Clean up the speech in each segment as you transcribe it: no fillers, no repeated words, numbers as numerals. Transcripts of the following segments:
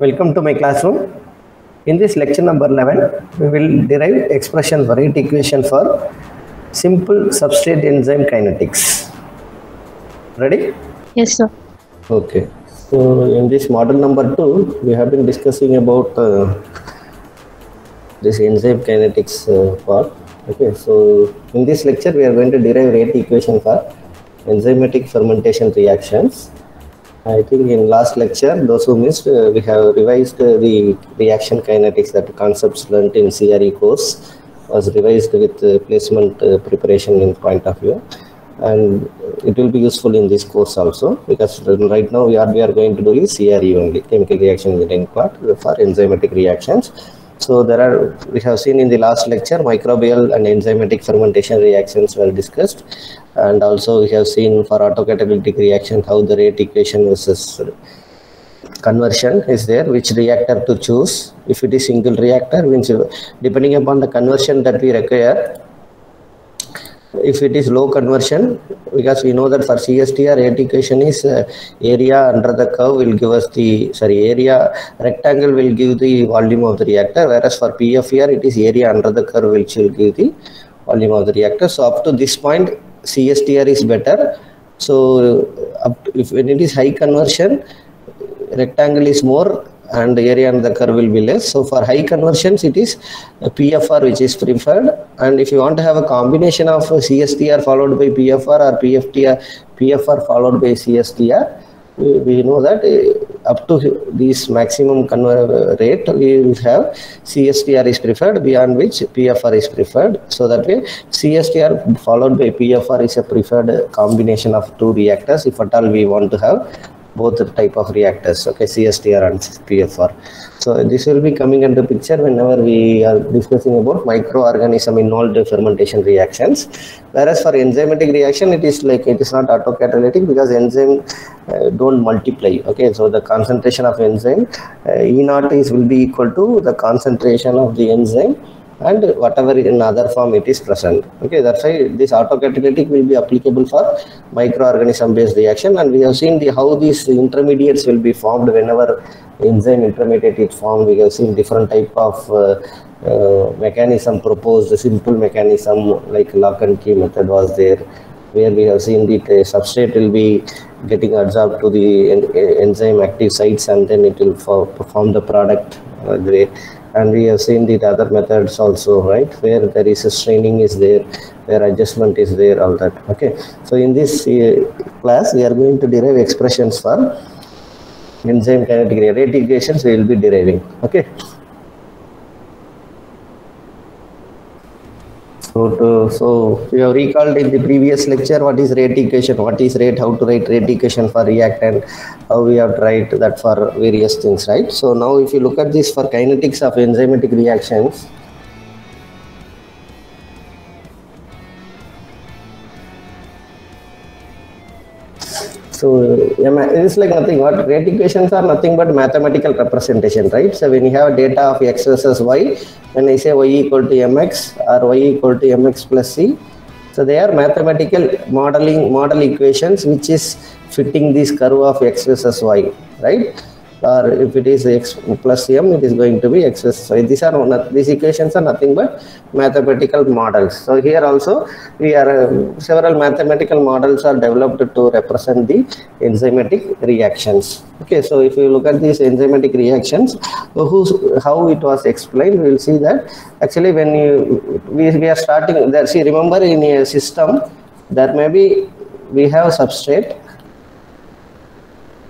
Welcome to my classroom. In this lecture number 11, we will derive expression for rate equation for simple substrate enzyme kinetics. Ready? Yes, sir. Okay. So in this model number 2, we have been discussing about this enzyme kinetics part. Okay. So in this lecture, we are going to derive rate equation for enzymatic fermentation reactions. I think in last lecture, those who missed, we have revised the reaction kinetics, that concepts learnt in CRE course was revised with placement preparation in point of view, and it will be useful in this course also, because right now we are going to do is CRE only, chemical reaction engineering part for enzymatic reactions. So we have seen in the last lecture, microbial and enzymatic fermentation reactions were discussed, and also we have seen for autocatalytic reaction how the rate equation versus conversion is there, which reactor to choose. If it is single reactor, means depending upon the conversion that we require. If it is low conversion, because we know that for CSTR rate equation is area under the curve will give us the area rectangle will give the volume of the reactor, whereas for PFR it is area under the curve which will give the volume of the reactor. So up to this point CSTR is better. So when it is high conversion, rectangle is more and the area under the curve will be less. So for high conversions, it is PFR which is preferred. And if you want to have a combination of CSTR followed by PFR or PFR followed by CSTR, we know that up to this maximum rate, we will have CSTR is preferred, beyond which PFR is preferred. So that way, CSTR followed by PFR is a preferred combination of two reactors, if at all we want to have both the type of reactors, okay, CSTR and PFR. So this will be coming into picture whenever we are discussing about microorganism involved fermentation reactions. Whereas for enzymatic reaction, it is not autocatalytic, because enzyme don't multiply. Okay, so the concentration of enzyme E0 will be equal to the concentration of the enzyme and whatever in other form it is present. Okay, that's why this autocatalytic will be applicable for microorganism based reaction, and we have seen how these intermediates will be formed whenever enzyme intermediate is formed. We have seen different type of mechanism proposed. The simple mechanism like lock and key method was there, where we have seen the substrate will be getting adsorbed to the enzyme active sites, and then it will form the product. And we have seen the other methods also, right, where there is a straining is there, where adjustment is there, all that. Okay, so in this class we are going to derive expressions for enzyme kinetic rate equations we will be deriving. Okay, so we have recalled in the previous lecture what is rate equation, what is rate, how to write rate equation for reactant, how we have to write that for various things, right? So now if you look at this for kinetics of enzymatic reactions, so it is like nothing. What rate equations are nothing but mathematical representation, right? So when you have data of x versus y, when I say y equal to mx or y equal to mx plus c, so they are mathematical model equations which is fitting this curve of x versus y, right? Or if it is x plus m, it is going to be x versus y. These equations are nothing but mathematical models. So here also we are several mathematical models are developed to represent the enzymatic reactions. Okay, so if you look at these enzymatic reactions, how it was explained, we will see that actually when we are starting there. See, remember in a system there may be we have substrate.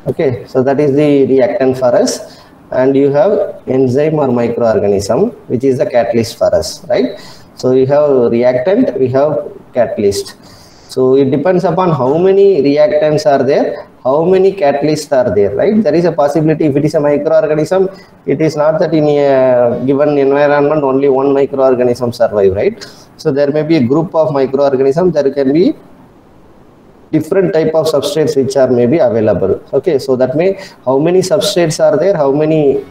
Okay, so that is the reactant for us, and you have enzyme or microorganism which is the catalyst for us, right? So you have reactant, we have catalyst. So it depends upon how many reactants are there, how many catalysts are there, right? There is a possibility if it is a microorganism, it is not that in a given environment only one microorganism survive, right? So there may be a group of microorganisms, there can be different type of substrates which are maybe available. Okay, so that may how many substrates are there, how many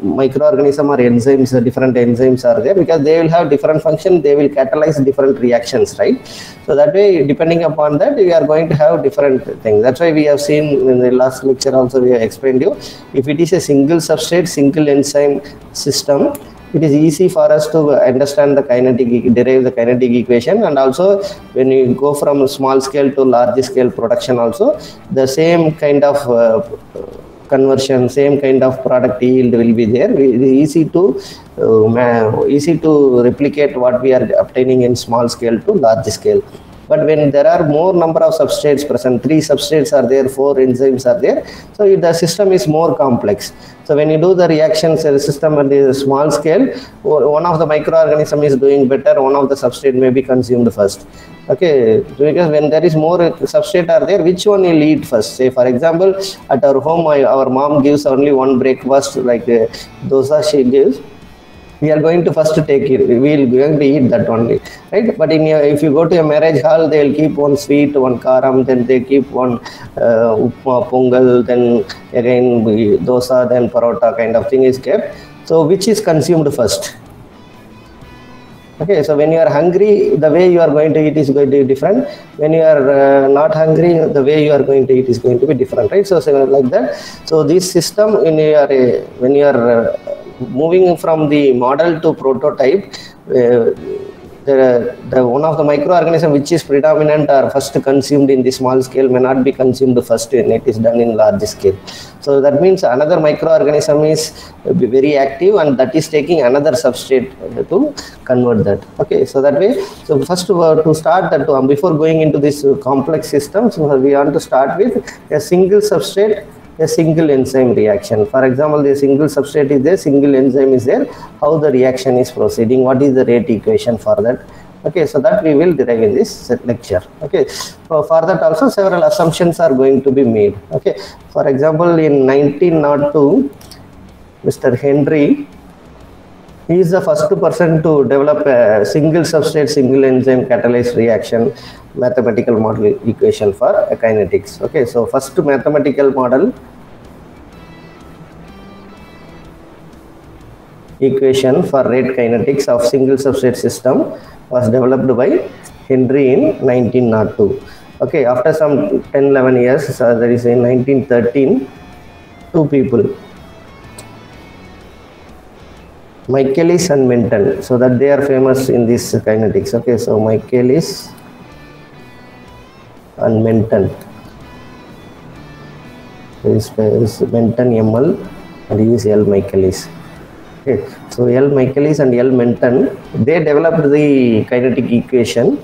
microorganism or enzymes, different enzymes are there, because they will have different function, they will catalyze different reactions, right? So that way, depending upon that, we are going to have different things. That's why we have seen in the last lecture also, we have explained you, if it is a single substrate, single enzyme system, it is easy for us to understand the kinetic, derive the kinetic equation. And also when you go from small scale to large scale production also, the same kind of conversion, same kind of product yield will be there. It is easy to replicate what we are obtaining in small scale to large scale. But when there are more number of substrates present, 3 substrates are there, 4 enzymes are there, so the system is more complex. So when you do the reactions in the system at the small scale, one of the microorganism is doing better, one of the substrate may be consumed first. Okay, because when there is more substrate are there, which one will eat first? Say for example, at our home, our mom gives only one breakfast, like dosa she gives. We are going to first take it. We will going to eat that only, right? But if you go to a marriage hall, they will keep one sweet, one karam, then they keep one upma, pongal, then again dosa, then parota kind of thing is kept. So which is consumed first? Okay, so when you are hungry, the way you are going to eat is going to be different. When you are not hungry, the way you are going to eat is going to be different, right? So like that. So this system, when you are moving from the model to prototype, the one of the microorganism which is predominant or first consumed in the small scale may not be consumed first when it is done in large scale. So that means another microorganism is very active, and that is taking another substrate to convert that. Okay, so that way, so first to start that, before going into this complex system, so we want to start with a single substrate, a single enzyme reaction. For example, the single substrate is there, single enzyme is there, how the reaction is proceeding, what is the rate equation for that. Okay, so that we will derive in this lecture. Okay, so for that also several assumptions are going to be made. Okay, for example, in 1902, Mr. Henry, he is the first person to develop a single substrate, single enzyme catalyzed reaction mathematical model equation for kinetics. Okay, so first mathematical model equation for rate kinetics of single substrate system was developed by Henry in 1902. Okay, after some 10-11 years, that is in 1913, 2 people, Michaelis and Menton, so that they are famous in this kinetics. Okay, so Michaelis and Menton, this is Menton ML and he is L. Michaelis. Okay, so L. Michaelis and L. Menton, they developed the kinetic equation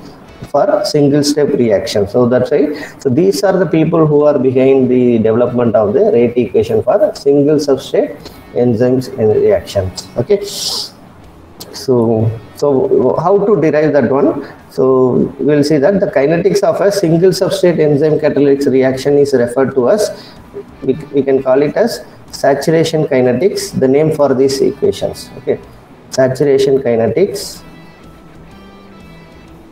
for single step reaction. So that's why, so these are the people who are behind the development of the rate equation for single substrate enzymes and reactions. Okay, so how to derive that one? So we'll see that the kinetics of a single substrate enzyme catalytic reaction is referred to as, we can call it as saturation kinetics, the name for these equations. Okay, saturation kinetics,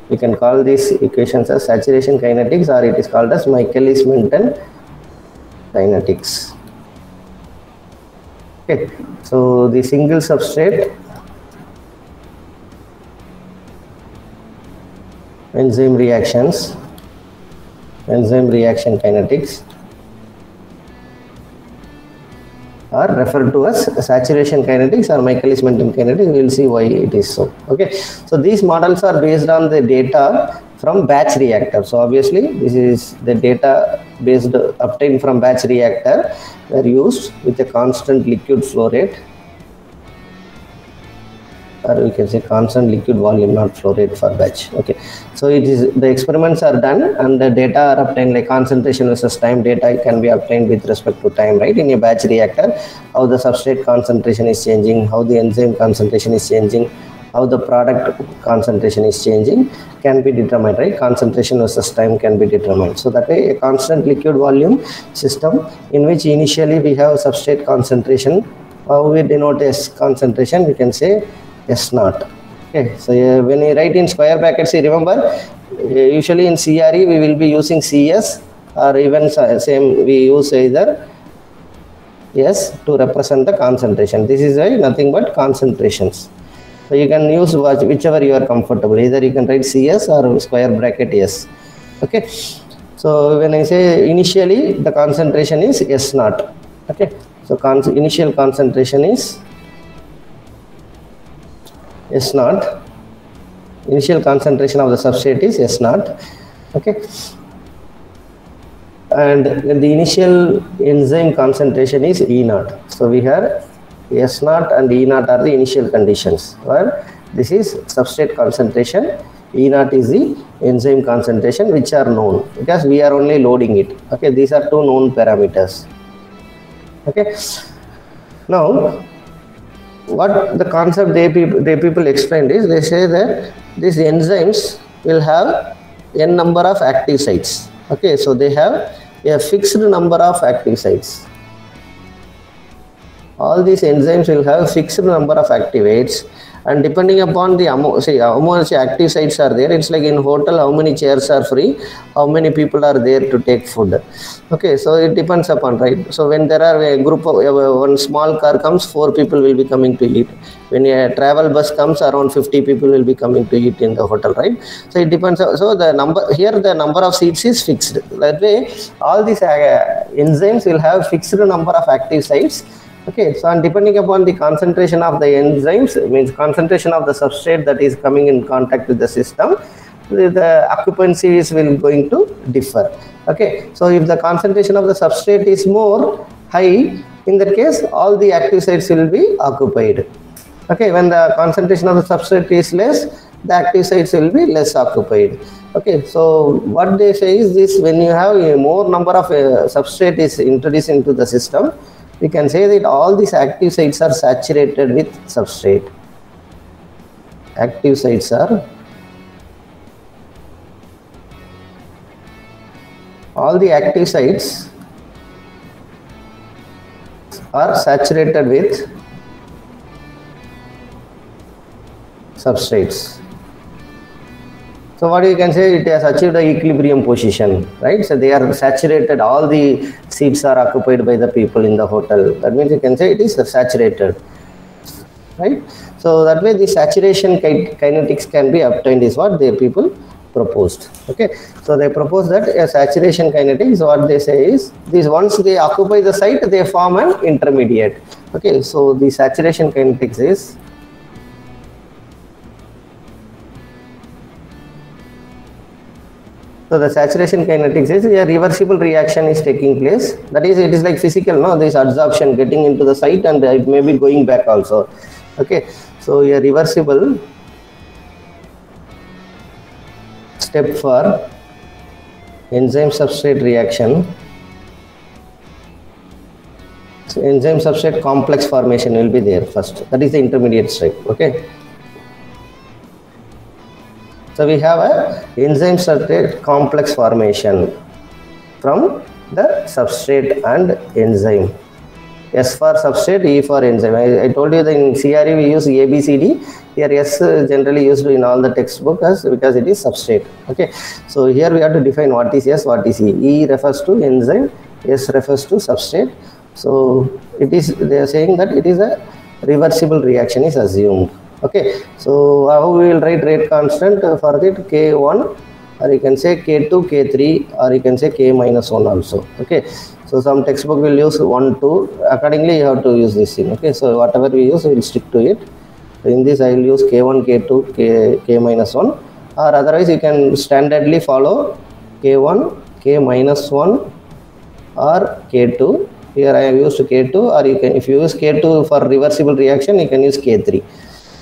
we can call these equations as saturation kinetics, or it is called as Michaelis-Menten kinetics. Okay, so the single substrate enzyme reactions, enzyme reaction kinetics are referred to as saturation kinetics or Michaelis-Menten kinetics. We will see why it is so. Okay, so these models are based on the data from batch reactor. So obviously this is the data based obtained from batch reactor were used with a constant liquid flow rate, or we can say constant liquid volume, not flow rate for batch. Okay, so it is, the experiments are done and the data are obtained, like concentration versus time data can be obtained with respect to time, right? In a batch reactor, how the substrate concentration is changing, how the enzyme concentration is changing, how the product concentration is changing can be determined, right? Concentration versus time can be determined. So that way, a constant liquid volume system in which initially we have substrate concentration, how we denote as concentration, we can say S naught. Okay, so when you write in square brackets, you remember usually in CRE we will be using CS, or even same we use either S to represent the concentration. This is nothing but concentrations. So you can use whichever you are comfortable. Either you can write CS or square bracket S. Okay. So when I say initially the concentration is S naught. Okay. So initial concentration is S naught. Initial concentration of the substrate is S naught. Okay. And the initial enzyme concentration is E naught. So we have S naught and E naught are the initial conditions, where this is substrate concentration, E naught is the enzyme concentration, which are known because we are only loading it. Okay, these are two known parameters. Okay, now what the concept they people explained is, they say that these enzymes will have n number of active sites. Okay, so they have a fixed number of active sites. All these enzymes will have fixed number of activates, and depending upon the how much active sites are there, it's like in hotel how many chairs are free, how many people are there to take food. Okay, so it depends upon, right? So when there are a group of one small car comes, 4 people will be coming to eat. When a travel bus comes, around 50 people will be coming to eat in the hotel, right? So it depends. So the number here, the number of seats is fixed. That way all these enzymes will have fixed number of active sites. Okay, so and depending upon the concentration of the enzymes, means concentration of the substrate that is coming in contact with the system, the occupancies will going to differ. Okay, so if the concentration of the substrate is more high, in that case all the active sites will be occupied. Okay, when the concentration of the substrate is less, the active sites will be less occupied. Okay, so what they say is this: when you have a more number of substrate is introduced into the system, we can say that all these active sites are saturated with substrate. Active sites are, all the active sites are saturated with substrates. So what you can say, it has achieved the equilibrium position, right? So they are saturated, all the seats are occupied by the people in the hotel. That means you can say it is saturated, right? So that way the saturation kinetics can be obtained is what the people proposed. Okay, so they propose that a saturation kinetics, what they say is, these once they occupy the site, they form an intermediate. Okay, so the saturation kinetics is so the saturation kinetics is a reversible reaction is taking place. That is, it is like physical, no? This adsorption getting into the site and it may be going back also. Okay, so a reversible step for enzyme substrate reaction. So enzyme substrate complex formation will be there first. That is the intermediate step. Okay. So we have a enzyme substrate complex formation from the substrate and enzyme. S for substrate, E for enzyme. I told you that in CRE we use ABCD. Here S generally used in all the textbooks because it is substrate. Okay. So here we have to define what is S, what is E. E refers to enzyme, S refers to substrate. So it is, they are saying that it is a reversible reaction is assumed. Okay, so how we will write rate constant for it, K1, or you can say K2, K3, or you can say K minus 1 also. Okay, so some textbook will use 1, 2, accordingly you have to use this thing. Okay, so whatever we use, we will stick to it. So in this I will use K1, K2, K minus 1, or otherwise you can standardly follow K1, K minus 1, or K2. Here I have used K2, or you can, if you use K2 for reversible reaction, you can use K3.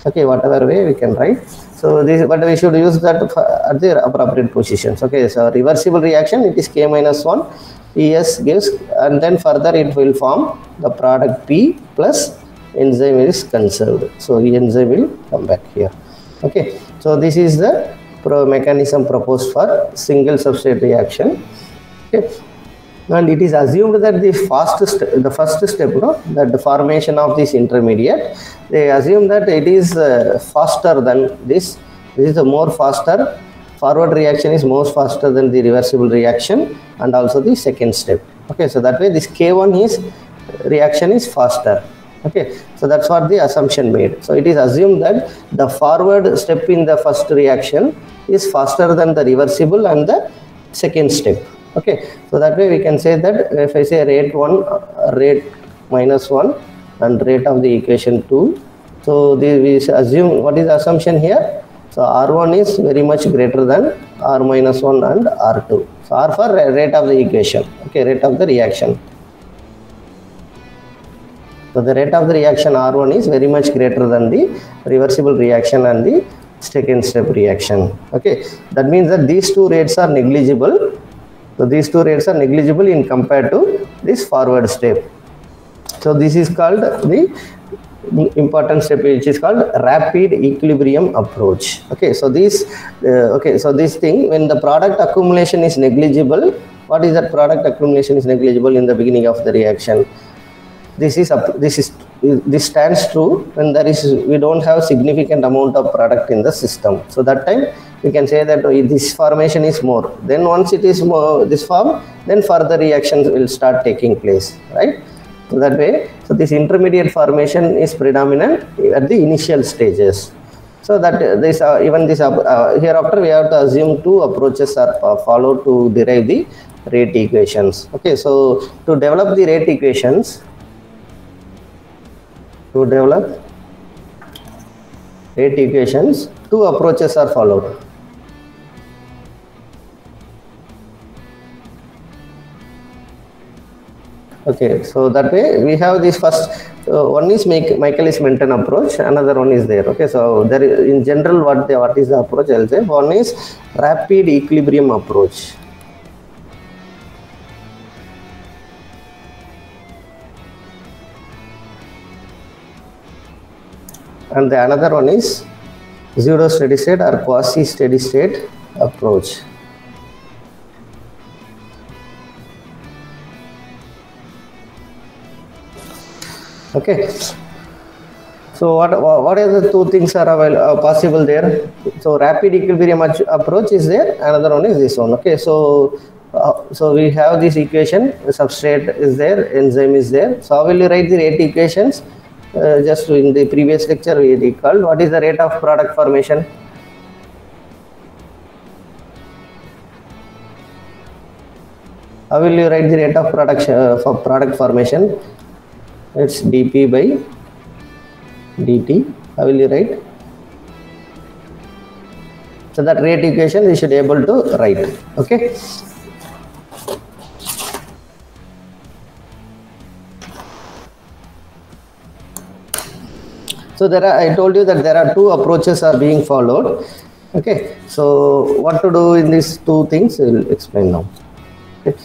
Okay, whatever way we can write. So this, but we should use that at the appropriate positions. Okay, so reversible reaction, it is K minus 1, ES gives, and then further it will form the product P plus enzyme is conserved. So the enzyme will come back here. Okay, so this is the mechanism proposed for single substrate reaction. Okay. And it is assumed that the first step, that the formation of this intermediate, they assume that it is faster than this. This is the more faster. Forward reaction is more faster than the reversible reaction, and also the second step. Okay, so that way this K1 is reaction is faster. Okay, so that's what the assumption made. So it is assumed that the forward step in the first reaction is faster than the reversible and the second step. Okay, so that way we can say that if I say rate 1, rate minus 1 and rate of the equation 2, so we assume, what is the assumption here? So R1 is very much greater than R minus 1 and R2. So R for rate of the equation, okay, rate of the reaction. So the rate of the reaction R1 is very much greater than the reversible reaction and the second step reaction. Okay, that means that these two rates are negligible. So these two rates are negligible in compared to this forward step. So this is called the important step, which is called rapid equilibrium approach. Okay, so this so this thing, when the product accumulation is negligible, what is that product accumulation is negligible in the beginning of the reaction? This stands true when we don't have significant amount of product in the system. So that time we can say that this formation is more. Then once it is more, this form, then further reactions will start taking place, right? So that way, so this intermediate formation is predominant at the initial stages. So that this hereafter we have to assume two approaches are followed to derive the rate equations. Okay, so to develop the rate equations, two approaches are followed. Okay, so that way we have this first one is Michaelis-Menten approach, another one is there. Okay, so there is, in general, what is the approach? I'll say one is rapid equilibrium approach. And the another one is pseudo steady state or quasi steady state approach. Okay, so what are the two things are possible there? So rapid equilibrium approach is there, another one is this one. Okay, so we have this equation, substrate is there, enzyme is there. So how will you write the rate equations? Just in the previous lecture we recalled, what is the rate of product formation? How will you write the rate of product formation? It's dP by dt. How will you write? So that rate equation we should be able to write. Okay. So I told you that there are two approaches are being followed. Okay. So what to do in these two things, we will explain now. Okay.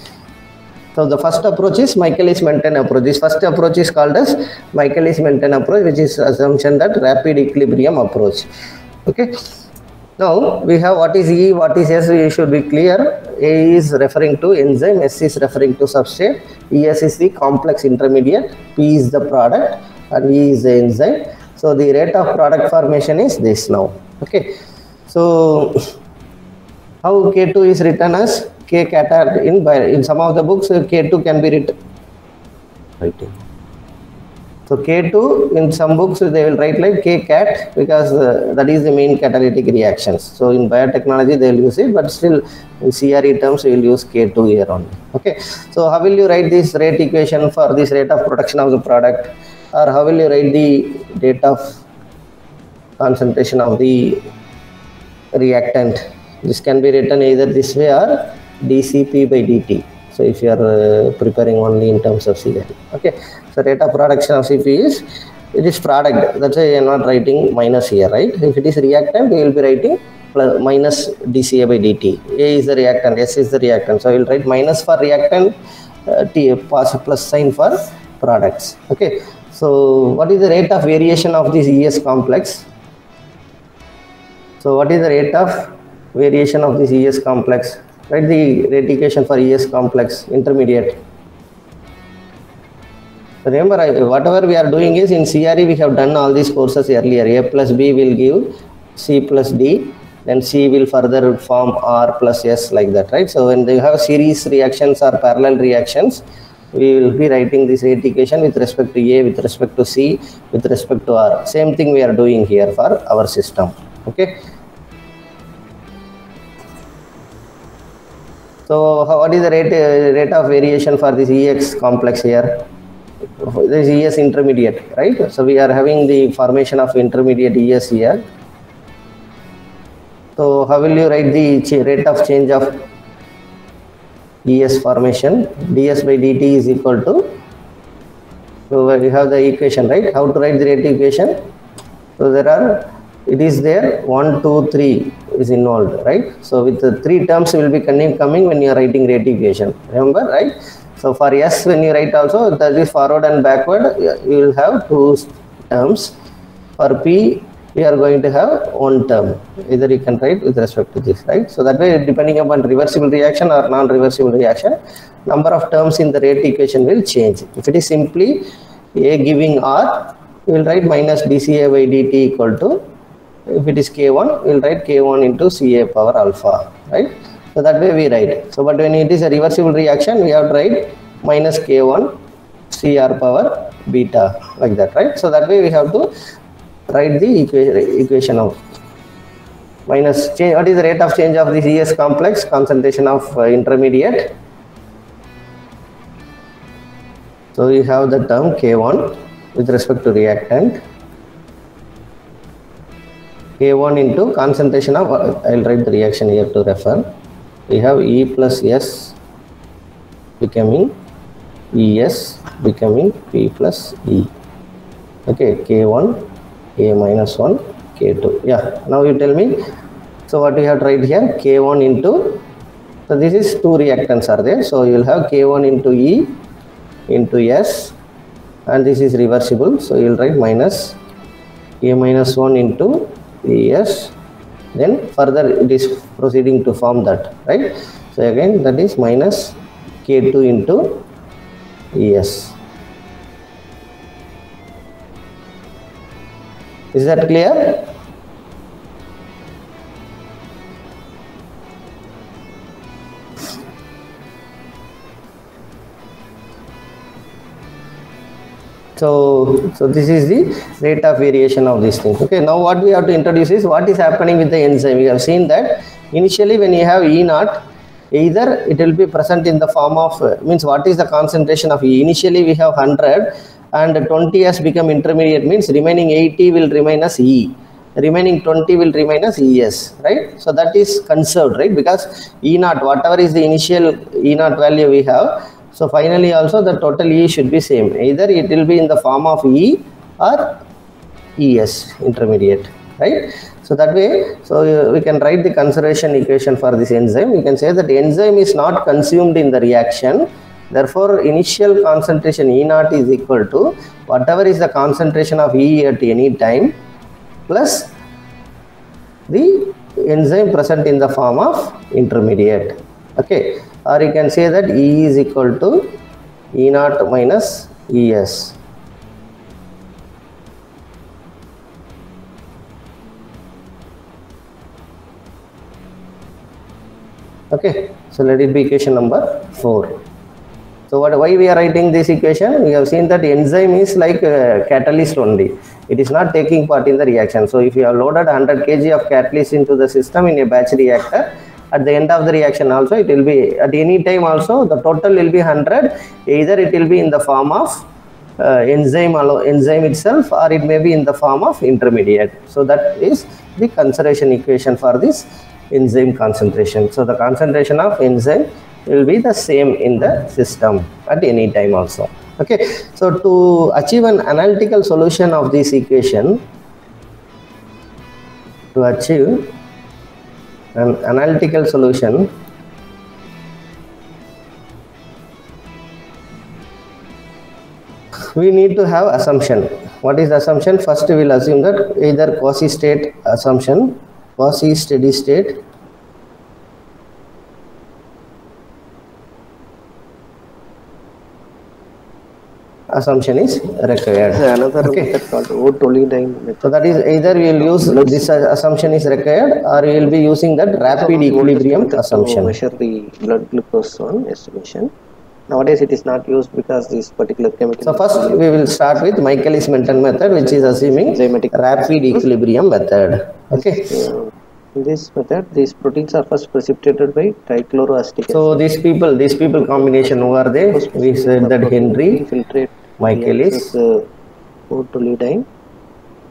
So the first approach is Michaelis-Menten approach. This first approach is called as Michaelis-Menten approach, which is assumption that rapid equilibrium approach. Okay. Now we have what is E, what is S. We should be clear. A is referring to enzyme, S is referring to substrate, ES is the complex intermediate, P is the product, and E is the enzyme. So the rate of product formation is this now. Okay. So how K2 is written as K cat in some of the books K2 can be written. So K2 in some books they will write like K cat because that is the main catalytic reactions. So in biotechnology they will use it, but still in CRE terms we will use K2 here only. Okay. So how will you write this rate equation for this rate of production of the product, or how will you write the rate of concentration of the reactant? This can be written either this way or dCP by dt. So if you are preparing only in terms of CRE. Okay. So rate of production of CP is, it is product. That's why I am not writing minus here, right? If it is reactant, we will be writing plus minus dCA by dt. A is the reactant, S is the reactant. So I will write minus for reactant, plus sign for products. Okay. So what is the rate of variation of this ES complex? So what is the rate of variation of this ES complex? Write the rate equation for ES complex intermediate. Remember, whatever we are doing is in CRE we have done all these courses earlier. A plus B will give C plus D, then C will further form R plus S, like that, right? So when they have series reactions or parallel reactions, we will be writing this rate equation with respect to A, with respect to C, with respect to R. Same thing we are doing here for our system. Okay. So what is the rate of variation for this EX complex here? This ES intermediate, right? So we are having the formation of intermediate ES here. So how will you write the rate of change of ES formation? ds by dt is equal to, so we have the equation, right? How to write the rate equation? So there are, it is there 1, 2, 3 is involved, right? So with the 3 terms will be coming when you are writing rate equation, remember, right? So for S, when you write also, that is forward and backward, you will have 2 terms. For P, we are going to have 1 term. Either you can write with respect to this, right? So that way, depending upon reversible reaction or non-reversible reaction, number of terms in the rate equation will change. If it is simply A giving R, we will write minus dCA by dt equal to, if it is K1, we will write K1 into Ca power alpha, right? So that way we write. So but when it is a reversible reaction, we have to write minus K1 Cr power beta, like that, right? So that way we have to write the equation of minus change. What is the rate of change of this ES complex? Concentration of intermediate. So we have the term K1 with respect to reactant. K1 into concentration of, I will write the reaction here to refer. We have E plus S becoming ES becoming P plus E. Okay, K1, A minus 1, K2. Yeah, now you tell me. So what we have to write here? K1 into, so this is 2 reactants are there. So you will have K1 into E into S, and this is reversible. So you will write minus A minus 1 into ES. Then further it is proceeding to form that, right? So again that is minus K2 into ES. Is that clear? So this is the rate of variation of this thing. Okay, now what we have to introduce is what is happening with the enzyme. We have seen that initially when you have E naught, either it will be present in the form of, means what is the concentration of E. Initially we have 100 and 20 has become intermediate, means remaining 80 will remain as E. Remaining 20 will remain as ES, right? So that is conserved, right? Because E naught, whatever is the initial E naught value we have, so finally also the total E should be same. Either it will be in the form of E or ES intermediate, right? So that way, so we can write the conservation equation for this enzyme. We can say that the enzyme is not consumed in the reaction. Therefore, initial concentration E naught is equal to whatever is the concentration of E at any time plus the enzyme present in the form of intermediate. Okay. Or you can say that E is equal to E naught minus ES. Okay, so let it be equation number 4. So why we are writing this equation? We have seen that enzyme is like a catalyst only. It is not taking part in the reaction. So if you have loaded 100 kg of catalyst into the system in a batch reactor, at the end of the reaction also it will be, at any time also the total will be 100. Either it will be in the form of enzyme itself, or it may be in the form of intermediate. So that is the conservation equation for this enzyme concentration. So the concentration of enzyme will be the same in the system at any time also. Okay, so to achieve an analytical solution of this equation, to achieve an analytical solution, we need to have assumption. What is the assumption? First we will assume that either quasi-state assumption, quasi-steady state, assumption is required. Another Okay. method called O-Tolidine method. So that is either we will use this assumption is required, or we will be using that rapid equilibrium assumption. To measure the blood glucose on estimation. Nowadays it is not used because this particular chemical. So first we will start with Michaelis-Menten method, which is assuming Enzymatic rapid equilibrium method. Okay. In this method, these proteins are first precipitated by trichloroacetic. So these people combination, who are they? We said that Henry, infiltrate Michaelis, toluidine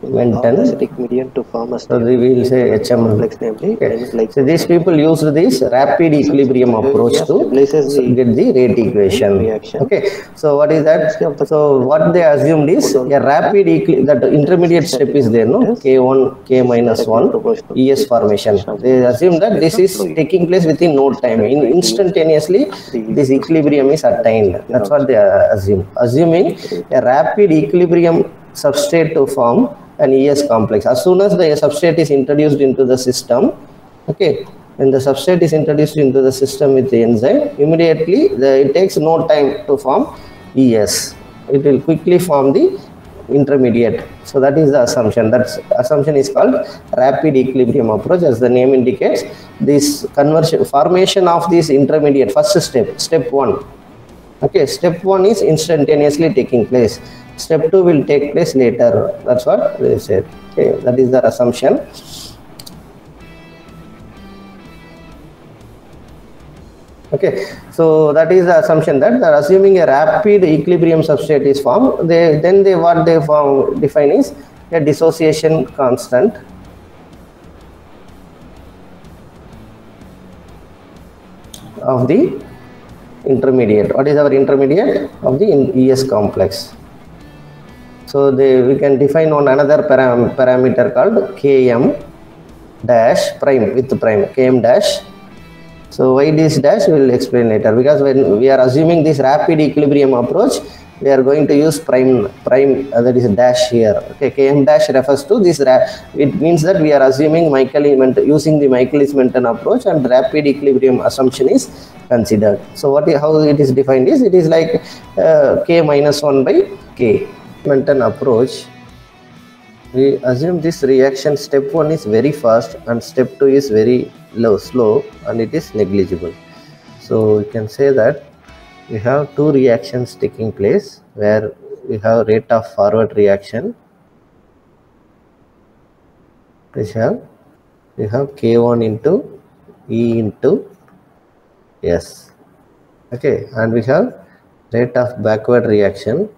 Menten. acetic medium to form a So we will say HM. complex, namely Okay. So these people used this rapid equilibrium approach to get the rate equation. reaction. Okay. So what is that? So what they assumed is a rapid that intermediate step is there, no? K1, K minus 1 ES formation. They assume that this is taking place within no time. Instantaneously, this equilibrium is attained. That's what they assume. Assuming a rapid equilibrium substrate to form an ES complex. As soon as the substrate is introduced into the system, okay, when the substrate is introduced into the system with the enzyme, immediately it takes no time to form ES. It will quickly form the intermediate. So that is the assumption. That assumption is called rapid equilibrium approach. As the name indicates, this formation of this intermediate, first step 1. Okay, step 1 is instantaneously taking place. Step 2 will take place later. That's what they said. Okay, that is the assumption. Okay, so that is the assumption that they are assuming a rapid equilibrium substrate is formed. What they define is a dissociation constant of the intermediate. What is our intermediate? Of the ES complex. So we can define on another parameter called Km dash prime with prime, Km dash. So why this dash we will explain later, because when we are assuming this rapid equilibrium approach, we are going to use prime that is a dash here. Okay, Km dash refers to this. It means that we are assuming using the Michaelis-Menten approach, and rapid equilibrium assumption is considered. So how it is defined is, it is like K minus 1 by K. Menten approach, we assume this reaction step 1 is very fast and step 2 is very slow, and it is negligible. So we can say that we have two reactions taking place, where we have rate of forward reaction. We have K1 into E into S. Okay, and we have rate of backward reaction,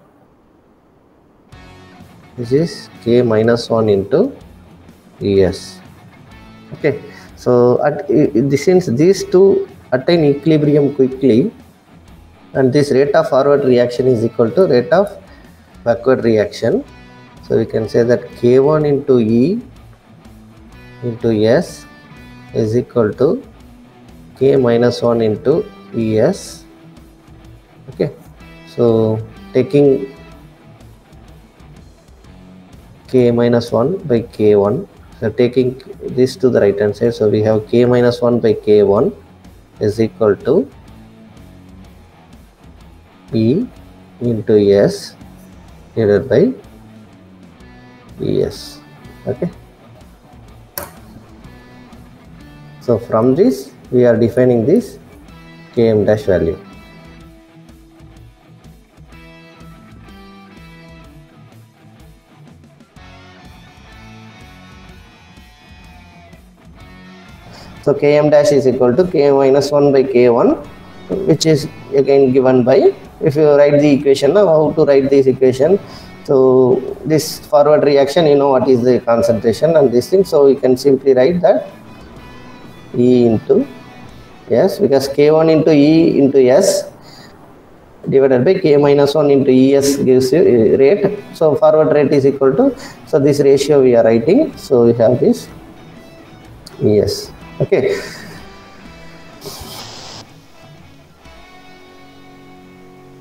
which is K minus 1 into ES. Okay, so since these two attain equilibrium quickly, and this rate of forward reaction is equal to rate of backward reaction, so we can say that K1 into E into S is equal to K minus 1 into ES. Okay, so taking K minus 1 by K1, so taking this to the right hand side, so we have K minus 1 by K1 is equal to E into S divided by ES. Okay, so from this we are defining this Km dash value. So Km dash is equal to K minus 1 by K1, which is again given by, if you write the equation now, how to write this equation. So this forward reaction, you know what is the concentration and this thing, so you can simply write that E into S, because K1 into E into S divided by K minus 1 into ES gives you rate. So forward rate is equal to, so this ratio we are writing, so we have this ES. Okay,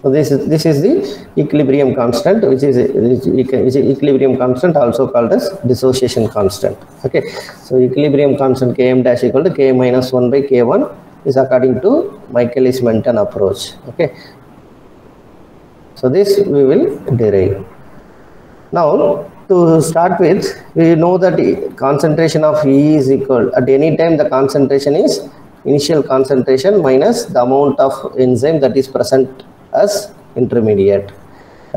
so this is the equilibrium constant, which is equilibrium constant, also called as dissociation constant. Okay, so equilibrium constant Km dash equal to K minus 1 by K1 is according to Michaelis-Menten approach. Okay, so this we will derive. Now to start with, we know that concentration of E is equal, at any time the concentration is initial concentration minus the amount of enzyme that is present as intermediate,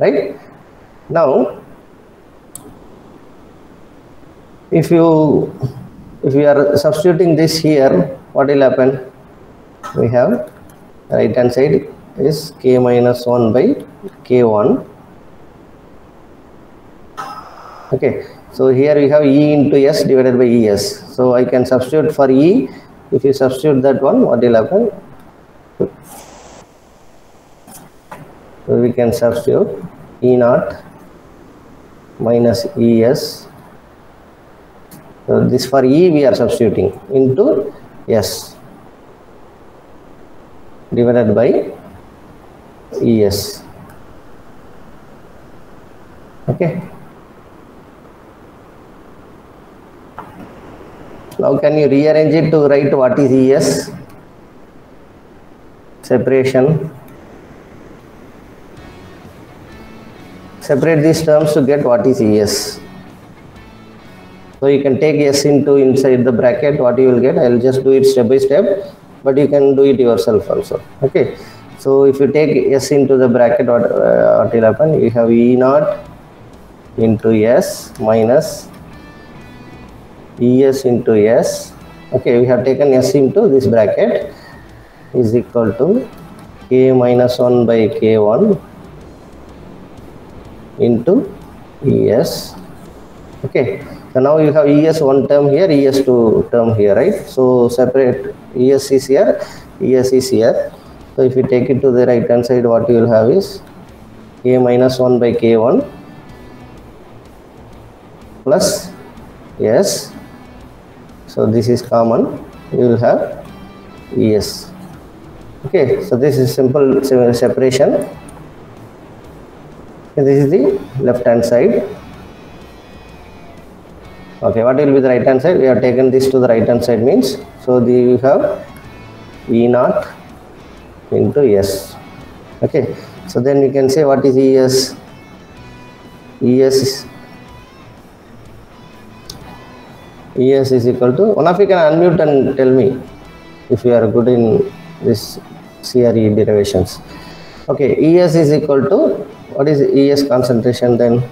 right? Now if we are substituting this here, what will happen? We have right hand side is k minus 1 by k1. Okay, so here we have E into S divided by ES. So I can substitute for E. If you substitute that one, what will happen? So we can substitute E naught minus ES. So this for E we are substituting into S divided by ES. Okay. Now can you rearrange it to write what is ES? Separation. Separate these terms to get what is ES. So you can take S into inside the bracket, what you will get. I will just do it step by step, but you can do it yourself also. Okay. So if you take S into the bracket, what will happen? You have E naught into S minus ES into S. Okay, we have taken S into this bracket is equal to K minus 1 by K1 into ES. Okay, so now you have ES one term here, ES two term here, right? So separate ES is here, ES is here. So if you take it to the right hand side, what you will have is K minus 1 by K1 plus S. So this is common, you will have ES. Okay, so this is simple separation. And this is the left hand side. Okay, what will be the right hand side? We have taken this to the right hand side means, so you have E naught into S. Okay, so then we can say what is ES? ES is equal to, one of you can unmute and tell me if you are good in this CRE derivations. Okay, ES is equal to, what is ES concentration then?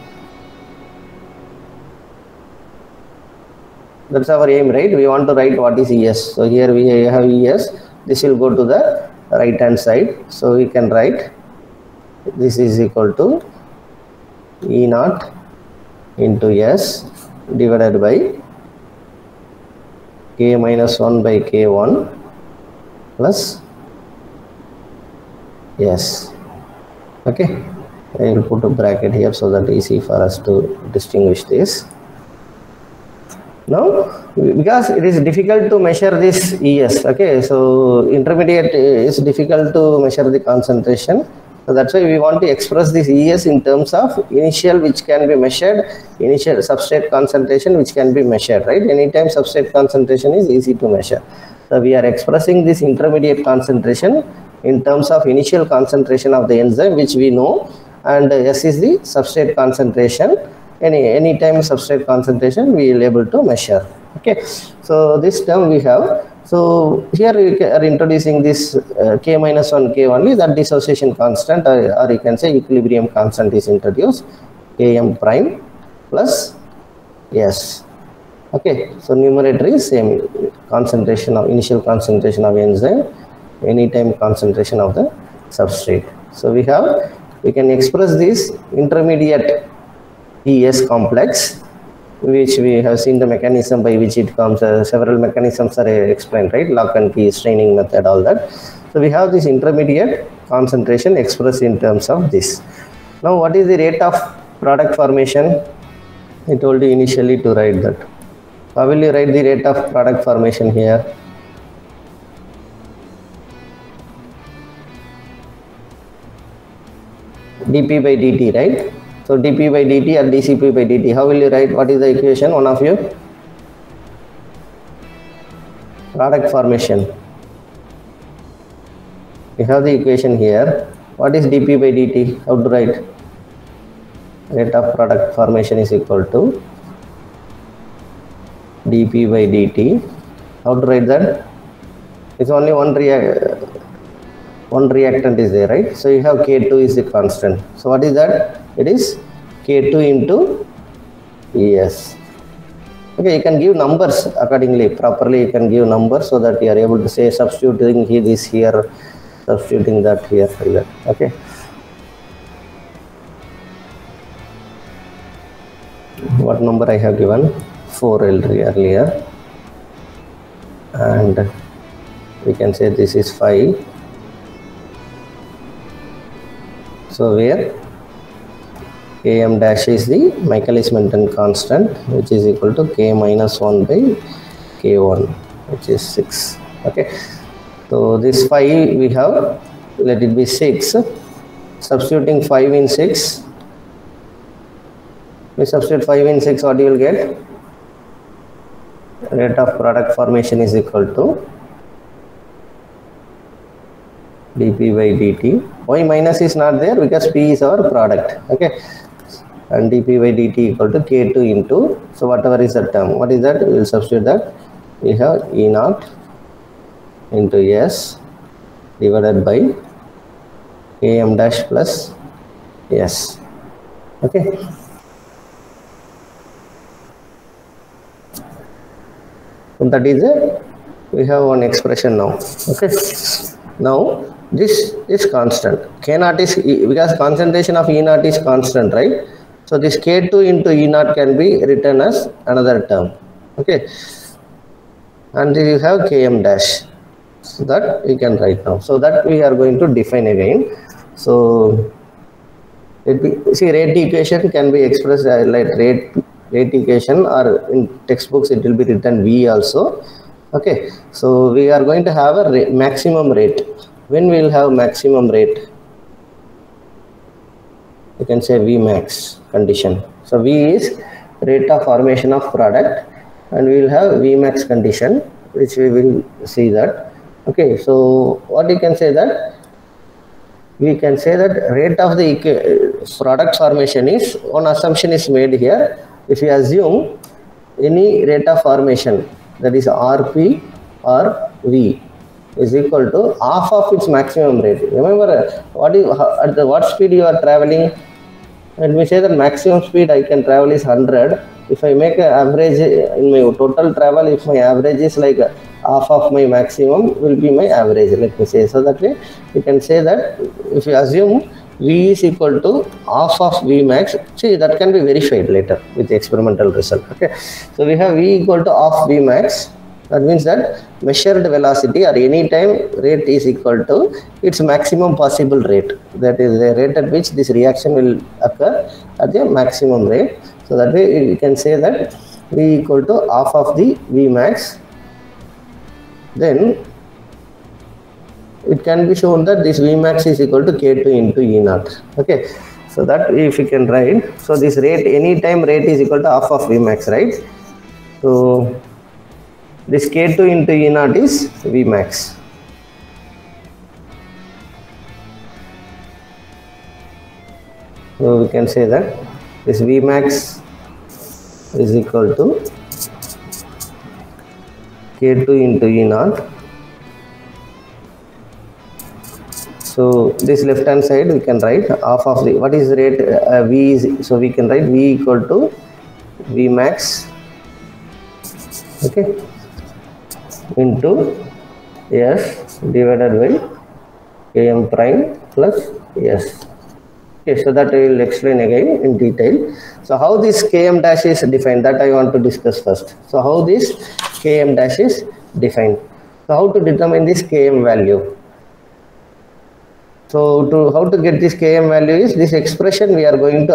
That's our aim, right? We want to write what is ES. So here we have ES, this will go to the right hand side. So we can write this is equal to E naught into S divided by K minus 1 by K1 plus S. Okay, I will put a bracket here so that easy for us to distinguish this. Now, because it is difficult to measure this ES, okay, so intermediate is difficult to measure the concentration. So that's why we want to express this ES in terms of initial which can be measured, initial substrate concentration which can be measured, right? Anytime substrate concentration is easy to measure. So we are expressing this intermediate concentration in terms of initial concentration of the enzyme which we know, and S is the substrate concentration. Any time substrate concentration we will able to measure. Okay, so this term we have. So here we are introducing this K minus 1 K only, that dissociation constant, or you can say equilibrium constant is introduced, Km prime plus S. Okay, so numerator is same, concentration of initial concentration of enzyme, anytime concentration of the substrate. So we can express this intermediate ES complex, which we have seen the mechanism by which it comes. Several mechanisms are explained, right? Lock and key, staining method, all that. So we have this intermediate concentration expressed in terms of this. Now what is the rate of product formation? I told you initially to write that. How will you write the rate of product formation here? dP by dt, right? So dP by dt or dCP by dt. How will you write? What is the equation? One of you? Product formation. We have the equation here. What is dP by dt? How to write? Rate of product formation is equal to dP by dt. How to write that? It's only one reactant is there, right? So you have K2 is the constant. So what is that? It is K2 into ES. Okay, you can give numbers accordingly, properly you can give numbers so that you are able to say substituting this here, substituting that here, like that. Okay. What number I have given? 4 earlier. And we can say this is 5. So where Km dash is the Michaelis-Menten constant, which is equal to K minus 1 by K1, which is 6. Okay. So this 5 we have, let it be 6. Substituting 5 in 6. We substitute 5 in 6, what you will get? Rate of product formation is equal to dP by dt. Y minus is not there because P is our product. Okay. And dP by dt equal to K2 into, so whatever is the term, what is that? We will substitute that. We have E0 into S divided by Km dash plus S. Okay. So that is it. We have one expression now. Okay. Now this is constant. K0 is because concentration of E0 is constant, right? So this K2 into E0 can be written as another term. Okay. And you have Km dash. So that we can write now. So that we are going to define again. So see, rate equation can be expressed like rate equation, or in textbooks it will be written V also. Okay. So we are going to have a maximum rate. When we will have maximum rate? You can say Vmax condition. So V is rate of formation of product, and we will have Vmax condition, which we will see that. Okay, so what you can say that? We can say that rate of the product formation is, one assumption is made here. If you assume any rate of formation, that is Rp or V, is equal to half of its maximum rate. Remember, at what speed you are traveling? Let me say the maximum speed I can travel is 100. If I make an average in my total travel, if my average is like half of my maximum, will be my average, let me say. So that way you can say that if you assume V is equal to half of Vmax, see, that can be verified later with the experimental result. Okay, so we have V equal to half Vmax. That means that measured velocity or any time rate is equal to its maximum possible rate. That is the rate at which this reaction will occur at the maximum rate. So that way you can say that V equal to half of the Vmax. Then it can be shown that this Vmax is equal to K2 into E0. Okay. So that if you can write, so this rate, any time rate is equal to half of Vmax, right? So this K2 into E0 is Vmax. So we can say that this Vmax is equal to K2 into E0. So this left hand side we can write half of the, what is the rate? V is, so we can write V equal to Vmax, okay, into S divided by Km prime plus S. Okay, so that I will explain again in detail. So how this Km dash is defined, that I want to discuss first. So how this Km dash is defined. So how to determine this Km value? So how to get this Km value is this expression we are going to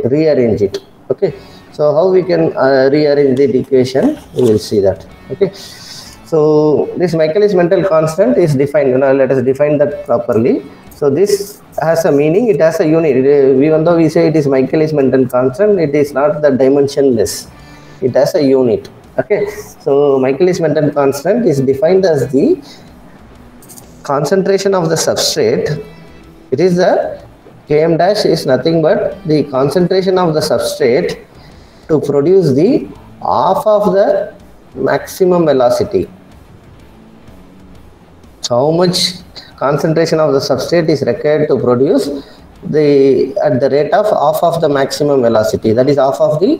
rearrange it. Okay. So how we can rearrange the equation, we will see that. Okay. So this Michaelis-Menten constant is defined. Now let us define that properly. So this has a meaning, it has a unit. Even though we say it is Michaelis-Menten constant, it is not the dimensionless. It has a unit. Okay. So Michaelis-Menten constant is defined as the concentration of the substrate. It is the Km dash is nothing but the concentration of the substrate to produce the half of the maximum velocity. how much concentration of the substrate is required to produce at the rate of half of the maximum velocity, that is half of the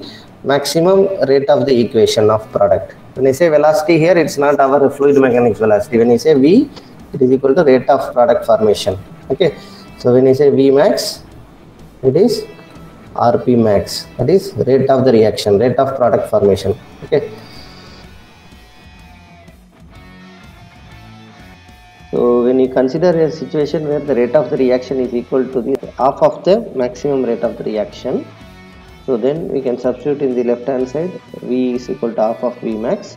maximum rate of the equation of product. When I say velocity here, it's not our fluid mechanics velocity. When I say V, it is equal to rate of product formation. Okay, so when I say V max, it is RP max, that is rate of the reaction, rate of product formation. Okay. So when you consider a situation where the rate of the reaction is equal to the half of the maximum rate of the reaction, so then we can substitute in the left hand side V is equal to half of V max.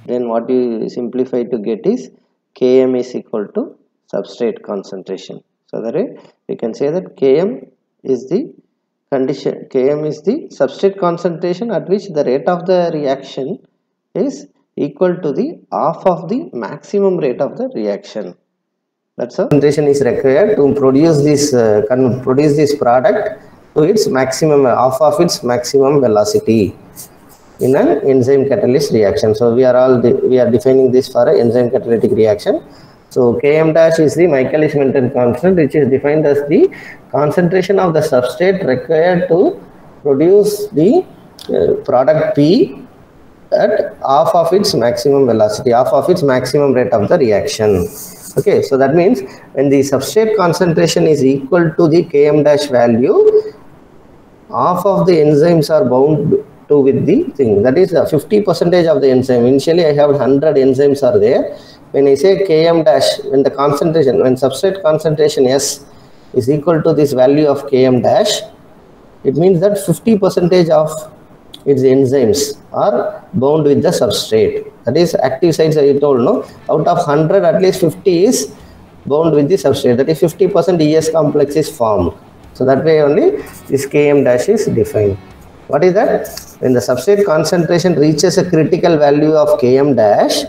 Then what you simplify to get is Km is equal to substrate concentration. So that way we can say that Km is the condition, Km is the substrate concentration at which the rate of the reaction is equal to the half of the maximum rate of the reaction. That's how concentration is required to produce this product to its maximum, half of its maximum velocity in an enzyme catalyst reaction. So we are defining this for an enzyme catalytic reaction. So Km dash is the Michaelis-Menten constant, which is defined as the concentration of the substrate required to produce the product P at half of its maximum velocity, half of its maximum rate of the reaction. Okay, so that means when the substrate concentration is equal to the Km dash value, half of the enzymes are bound to with the thing, that is 50% of the enzyme. Initially I have 100 enzymes are there. When I say Km dash, when the concentration, when substrate concentration S is equal to this value of Km dash, it means that 50% of its enzymes are bound with the substrate. That is active sites, I told, no, out of 100 at least 50 is bound with the substrate, that is 50% ES complex is formed. So that way only this Km dash is defined. What is that? When the substrate concentration reaches a critical value of Km dash,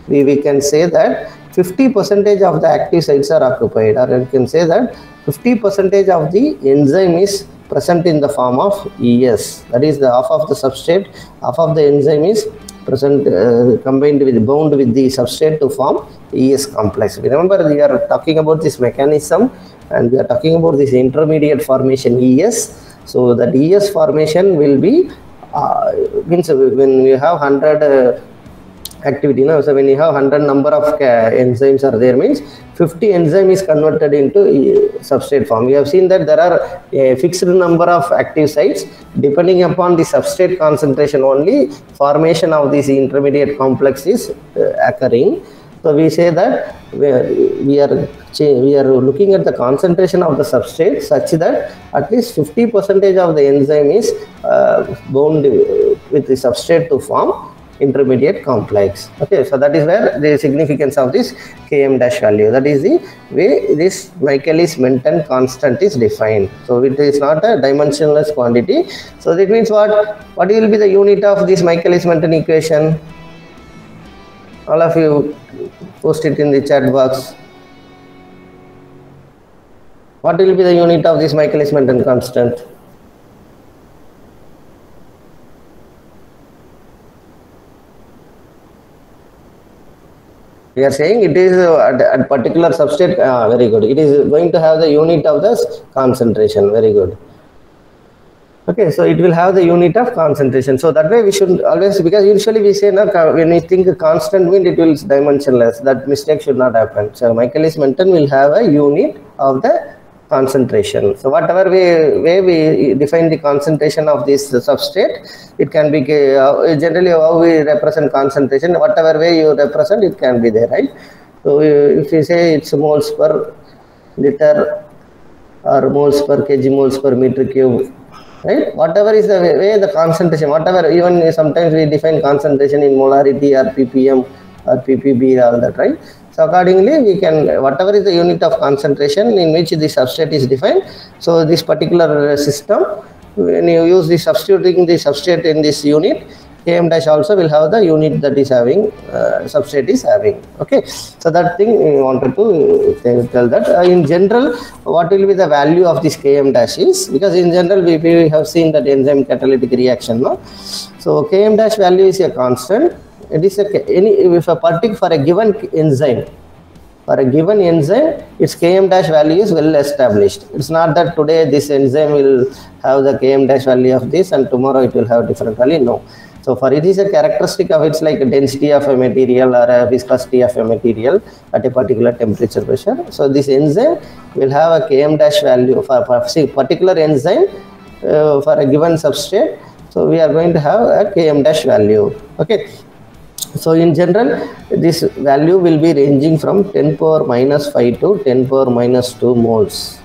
we can say that 50% of the active sites are occupied, or you can say that 50% of the enzyme is present in the form of ES, that is the half of the substrate, half of the enzyme is present combined with, bound with the substrate to form ES complex. Remember, we are talking about this mechanism and we are talking about this intermediate formation ES. So that ES formation will be means when we have 100 activity, no? So when you have 100 number of enzymes are there, means 50 enzyme is converted into substrate form. We have seen that there are a fixed number of active sites. Depending upon the substrate concentration only, formation of this intermediate complex is occurring. So we say that we are looking at the concentration of the substrate such that at least 50% of the enzyme is bound with the substrate to form intermediate complex. Okay, so that is where the significance of this Km dash value, that is the way this Michaelis-Menten constant is defined. So it is not a dimensionless quantity. So that means what will be the unit of this Michaelis-Menten equation? All of you post it in the chat box. What will be the unit of this Michaelis-Menten constant? We are saying it is at particular substrate. Very good. It is going to have the unit of the concentration. Very good. Okay, so it will have the unit of concentration. So that way we should always, because usually we say, no, when we think a constant mean it will dimensionless. That mistake should not happen. So Michaelis-Menten will have a unit of the concentration. So whatever way we define the concentration of this substrate, it can be generally how we represent concentration. Whatever way you represent, it can be there, right? So if you say it's moles per liter or moles per kg, moles per meter cube, right? Whatever is the way the concentration, whatever, even sometimes we define concentration in molarity or ppm or ppb, all that, right? So accordingly, we can, whatever is the unit of concentration in which the substrate is defined. So this particular system, when you use the substituting the substrate in this unit, Km dash also will have the unit that is having, substrate is having. Okay, so that thing we wanted to tell that. In general, what will be the value of this Km dash is, because in general we have seen that enzyme catalytic reaction, no? So Km dash value is a constant. It is if a particle for a given enzyme, For a given enzyme, its Km dash value is well established. It's not that today this enzyme will have the Km dash value of this and tomorrow it will have different value. No. So for it is a characteristic of its like density of a material or a viscosity of a material at a particular temperature pressure. So this enzyme will have a Km dash value for particular enzyme for a given substrate. So we are going to have a Km dash value. Okay. So in general, this value will be ranging from 10 power minus 5 to 10 power minus 2 moles.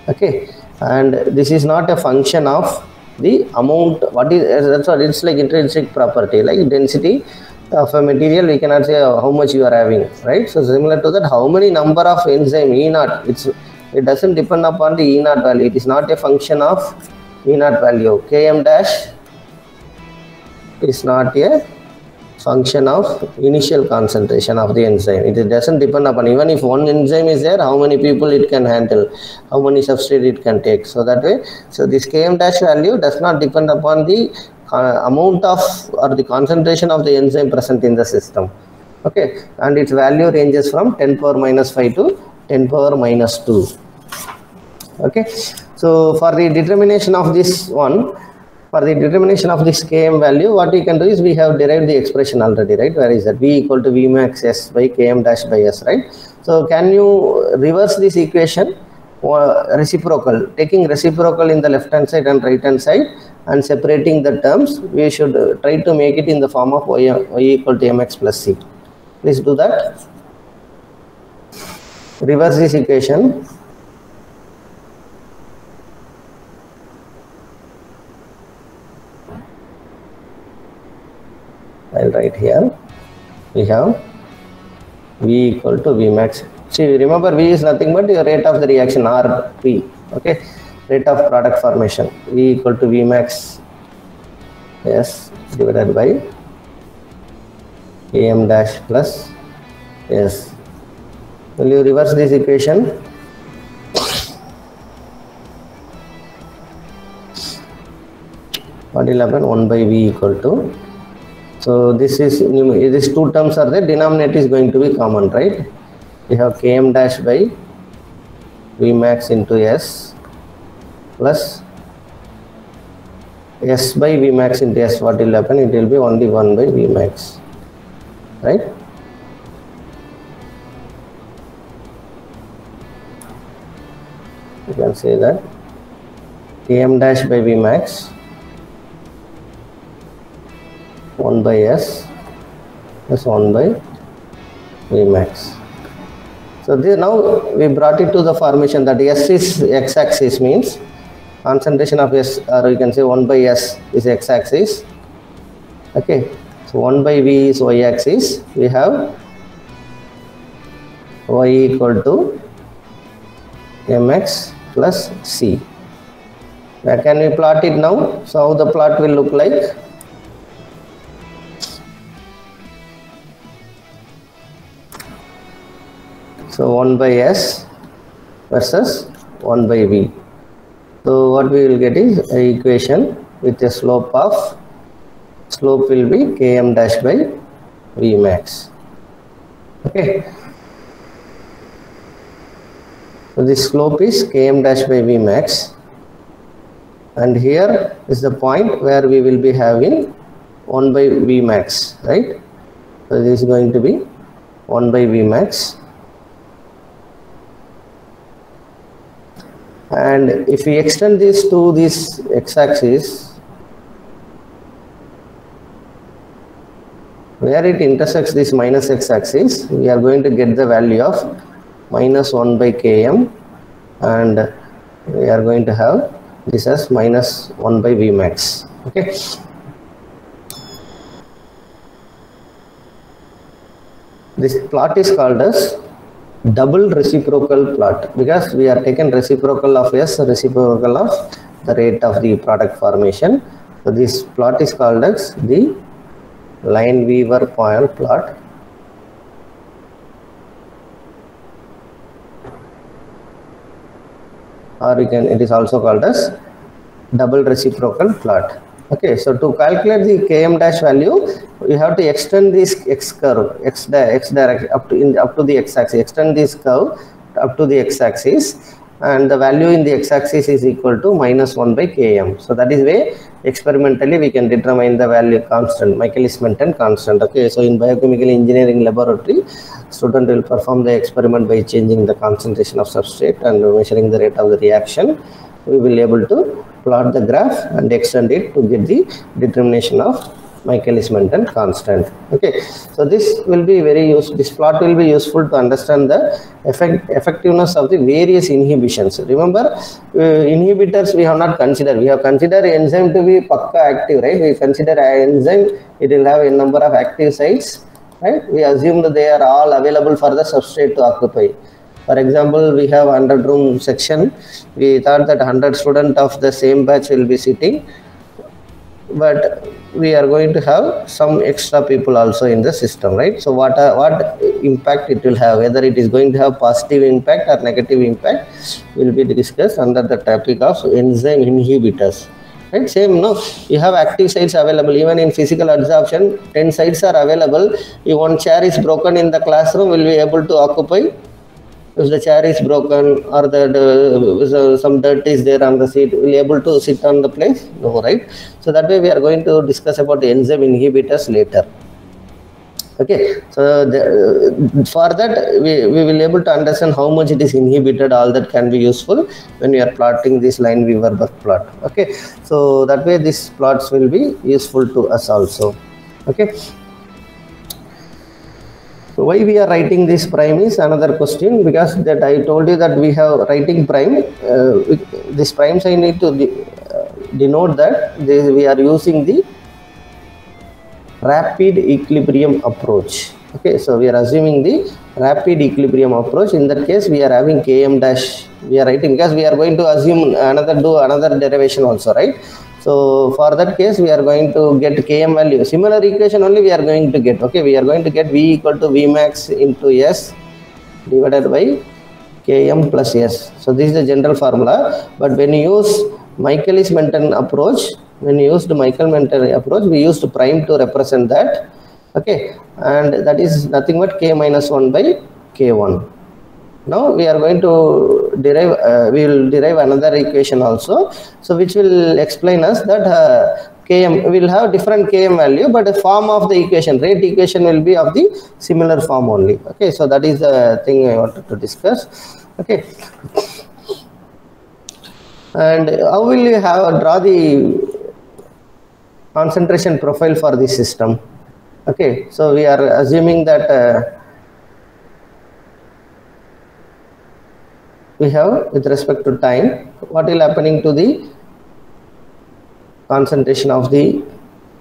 Okay, and this is not a function of the amount. What is that's what it's like intrinsic property, like density of a material. We cannot say how much you are having, right? So similar to that, how many number of enzyme E naught. It doesn't depend upon the E naught value. It is not a function of E naught value. Km dash is not a function of initial concentration of the enzyme. It doesn't depend upon, even if one enzyme is there, how many people it can handle, how many substrate it can take. So that way, so this Km dash value does not depend upon the amount of or the concentration of the enzyme present in the system. Okay, and its value ranges from 10 power minus 5 to 10 power minus 2. Okay, so for the determination of this one, for the determination of this Km value, what we can do is we have derived the expression already, right? Where is that? V equal to V max S by Km dash by S, right? So can you reverse this equation? Reciprocal, taking reciprocal in the left hand side and right hand side and separating the terms, we should try to make it in the form of y equal to mx plus c. Please do that. Reverse this equation. I'll write here. We have V equal to V max. See, remember V is nothing but the rate of the reaction, Rp. Okay, rate of product formation. V equal to V max S divided by Km dash plus S. Will you reverse this equation? What will happen? 1 by V equal to. So this is, these two terms are there, denominator is going to be common, right? We have Km dash by V max into S plus S by V max into S. What will happen? It will be only 1 by V max, right? You can say that Km dash by V max 1 by S plus 1 by V max. So this, now we brought it to the formation that S is x-axis, means concentration of S, or you can say 1 by S is x-axis. Okay, so 1 by V is y-axis. We have y equal to mx plus c. Where can we plot it now? So how the plot will look like? So 1 by S versus 1 by V. So what we will get is an equation with a slope of, slope will be Km dash by V max. Okay. So this slope is Km dash by V max, and here is the point where we will be having 1 by V max, right? So this is going to be 1 by V max. And if we extend this to this x-axis, where it intersects this minus x-axis, we are going to get the value of minus 1 by Km, and we are going to have this as minus 1 by V max. Okay. This plot is called as double reciprocal plot, because we are taken reciprocal of S, reciprocal of the rate of the product formation. So this plot is called as the Lineweaver-Poisson plot. Or you can, it is also called as double reciprocal plot. Okay, so to calculate the Km dash value, you have to extend this x curve, x direction up to the x-axis. Extend this curve up to the x-axis, and the value in the x-axis is equal to -1 by km. So that is way experimentally we can determine the value constant, Michaelis-Menten constant. Okay, so in biochemical engineering laboratory, student will perform the experiment by changing the concentration of substrate and measuring the rate of the reaction. We will able to plot the graph and extend it to get the determination of Michaelis-Menten constant. Okay, so this will be very useful. This plot will be useful to understand the effectiveness of the various inhibitions. Remember, inhibitors we have not considered. We have considered enzyme to be pakka active, right? We consider enzyme, it will have a number of active sites, right? We assume that they are all available for the substrate to occupy. For example, we have 100 room section. We thought that 100 students of the same batch will be sitting, but we are going to have some extra people also in the system, right? So what impact it will have, whether it is going to have positive impact or negative impact, will be discussed under the topic of enzyme inhibitors, right? Same, no, you have active sites available. Even in physical adsorption, 10 sites are available. If one chair is broken in the classroom, will be able to occupy. If the chair is broken or some dirt is there on the seat, will be able to sit on the place? No, right? So that way we are going to discuss about the enzyme inhibitors later. Okay, so for that we will be able to understand how much it is inhibited. All that can be useful when we are plotting this Lineweaver-Burk plot. Okay, so that way these plots will be useful to us also. Okay. So why we are writing this prime is another question, because that I told you that we have writing prime. This primes I need to denote that we are using the rapid equilibrium approach. Okay, so we are assuming the rapid equilibrium approach. In that case, we are having Km dash. We are writing because we are going to assume do another derivation also, right? So for that case, we are going to get Km value. Similar equation only we are going to get. Okay, we are going to get V equal to V max into S divided by Km plus S. So this is the general formula. But when you use Michaelis-Menten approach, we used prime to represent that. Okay, and that is nothing but K minus 1 by K1. Now we are going to derive, we will derive another equation also, so which will explain us that Km will have different Km value, but the form of the equation, rate equation, will be of the similar form only. Okay, so that is the thing I wanted to discuss. Okay, and how will you draw the concentration profile for this system? Okay, so we are assuming that we have, with respect to time, what will happening to the concentration of the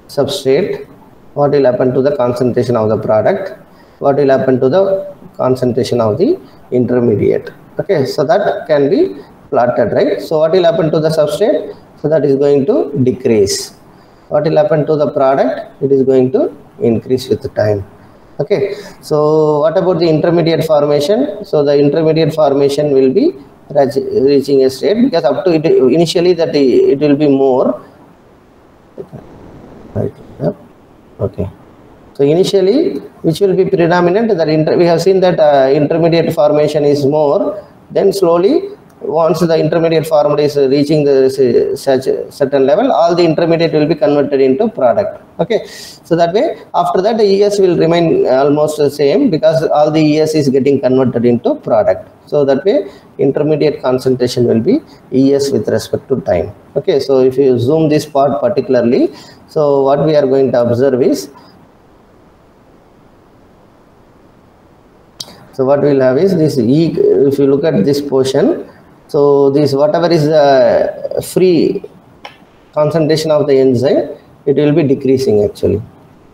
substrate, what will happen to the concentration of the product, what will happen to the concentration of the intermediate. Okay, so that can be plotted, right? So what will happen to the substrate? So that is going to decrease. What will happen to the product? It is going to increase with the time. Okay, so what about the intermediate formation? So the intermediate formation will be reaching a state, because up to it initially that it will be more. Right. Okay, so initially which will be predominant, that we have seen that intermediate formation is more, then slowly once the intermediate formula is reaching the such certain level, all the intermediate will be converted into product. Okay, so that way after that the ES will remain almost the same, because all the ES is getting converted into product. So that way intermediate concentration will be ES with respect to time. Okay, so if you zoom this part particularly, so what we are going to observe is, so what we will have is this E. If you look at this portion, so this whatever is the free concentration of the enzyme, it will be decreasing actually.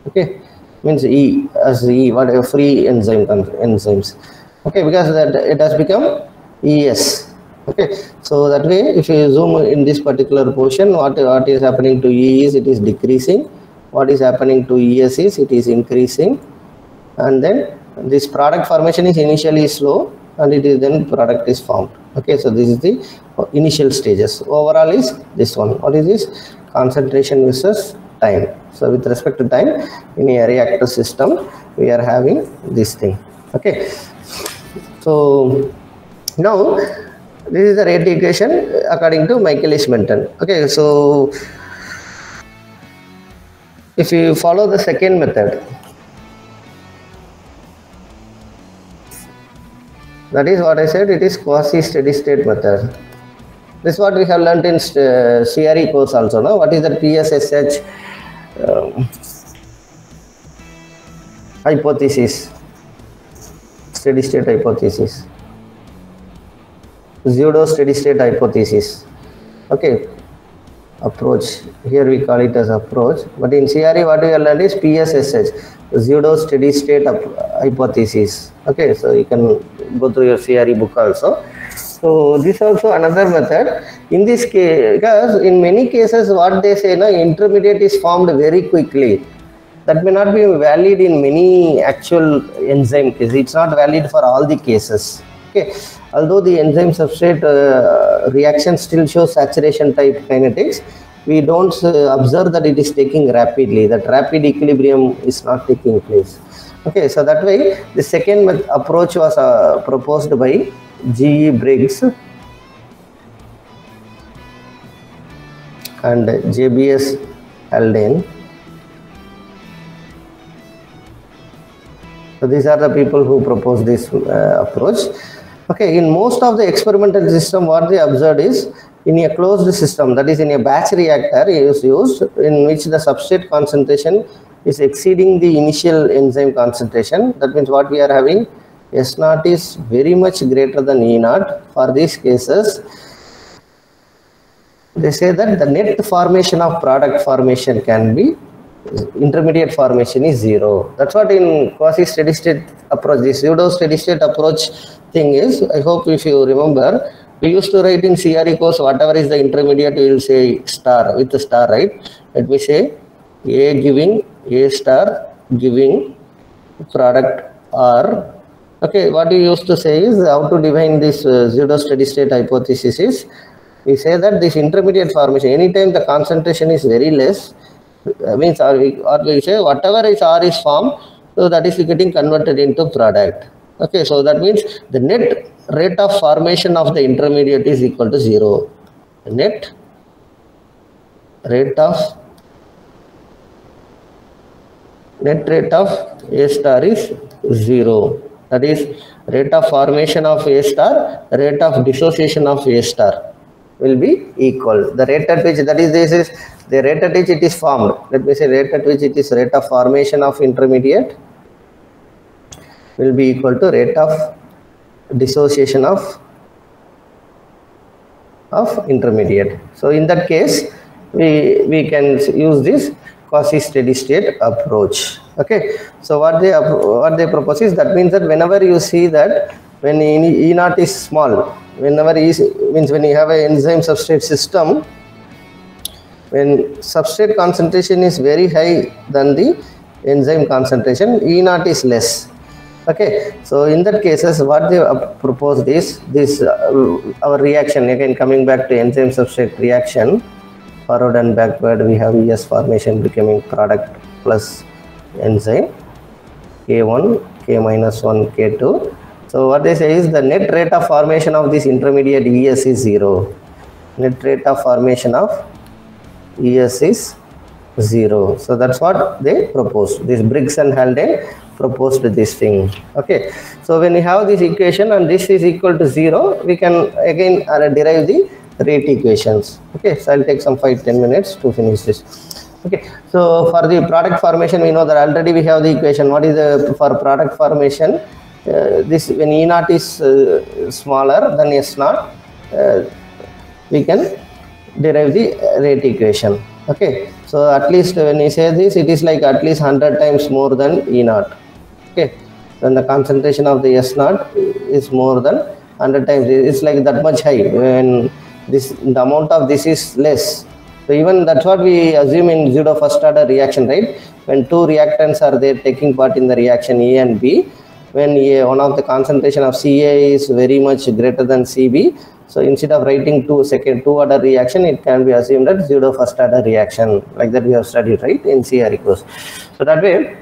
Okay, means E as E, whatever free enzymes. Okay, because that it has become ES. Okay, so that way if you zoom in this particular portion, what is happening to E is it is decreasing. What is happening to ES is it is increasing, and then this product formation is initially slow, and it is then product is formed. Okay, so this is the initial stages. Overall is this one. What is this? Concentration versus time. So with respect to time, in a reactor system, we are having this thing. Okay. So now this is the rate equation according to Michaelis-Menten. Okay. So if you follow the second method, that is what I said, it is quasi steady state method. This is what we have learnt in CRE course also. No? What is the PSSH hypothesis? Steady state hypothesis. Pseudo steady state hypothesis. Okay. Approach. Here we call it as approach. But in CRE, what we have learned is PSSH, pseudo steady state hypothesis. Okay. So you can go through your CRE book also. So this is also another method. In this case, because in many cases what they say, no, intermediate is formed very quickly. That may not be valid in many actual enzyme cases. It's not valid for all the cases. Okay. Although the enzyme substrate reaction still shows saturation type kinetics, we don't observe that it is taking rapidly. That rapid equilibrium is not taking place. Okay. So that way, the second approach was proposed by G.E. Briggs and J.B.S. Haldane. So these are the people who proposed this approach. Okay, in most of the experimental system, what they observed is in a closed system, that is in a batch reactor is used, in which the substrate concentration is exceeding the initial enzyme concentration. That means what we are having, S0 is very much greater than E0. For these cases, they say that the net formation of product formation can be, intermediate formation is 0. That's what in quasi steady state approach, this pseudo steady state approach thing is. I hope if you remember, we used to write in CRE course, whatever is the intermediate, we will say star with the star, right? Let me say A giving A star giving product R. Okay, what we used to say is how to define this pseudo steady state hypothesis is, we say that this intermediate formation, anytime the concentration is very less, means or we say whatever is R is formed, so that is getting converted into product. Okay, so that means the net rate of formation of the intermediate is equal to 0. The net rate of A star is 0. That is rate of formation of A star, rate of dissociation of A star will be equal. The rate at which, that is, this is the rate at which it is formed. Let me say rate at which it is rate of formation of intermediate will be equal to rate of dissociation of intermediate. So in that case, we can use this quasi steady state approach. Okay. So what they propose is, that means that whenever you see that when E0 is small, whenever E means when you have an enzyme substrate system, when substrate concentration is very high than the enzyme concentration, E0 is less. Okay, so in that cases, what they proposed is this our reaction, again coming back to enzyme substrate reaction, forward and backward, we have ES formation becoming product plus enzyme K1, K minus 1, K2. So what they say is the net rate of formation of this intermediate ES is 0. Net rate of formation of ES is 0. So that's what they proposed. This Briggs and Haldane proposed this thing. Okay. So when we have this equation and this is equal to 0, we can again derive the rate equations. Okay. So I'll take some 5-10 minutes to finish this. Okay. So for the product formation, we know that already we have the equation. What is the for product formation? This when E0 is smaller than S0, we can derive the rate equation. Okay, so at least when you say this, it is like at least 100 times more than E0. Okay, when the concentration of the S0 is more than 100 times, it's like that much high. When the amount of this is less, so even that's what we assume in pseudo first order reaction, right? When two reactants are there taking part in the reaction A and B, when one of the concentration of Ca is very much greater than Cb. So instead of writing two order reaction, it can be assumed that pseudo first order reaction, like that we have studied, right, in CRE course. So that way,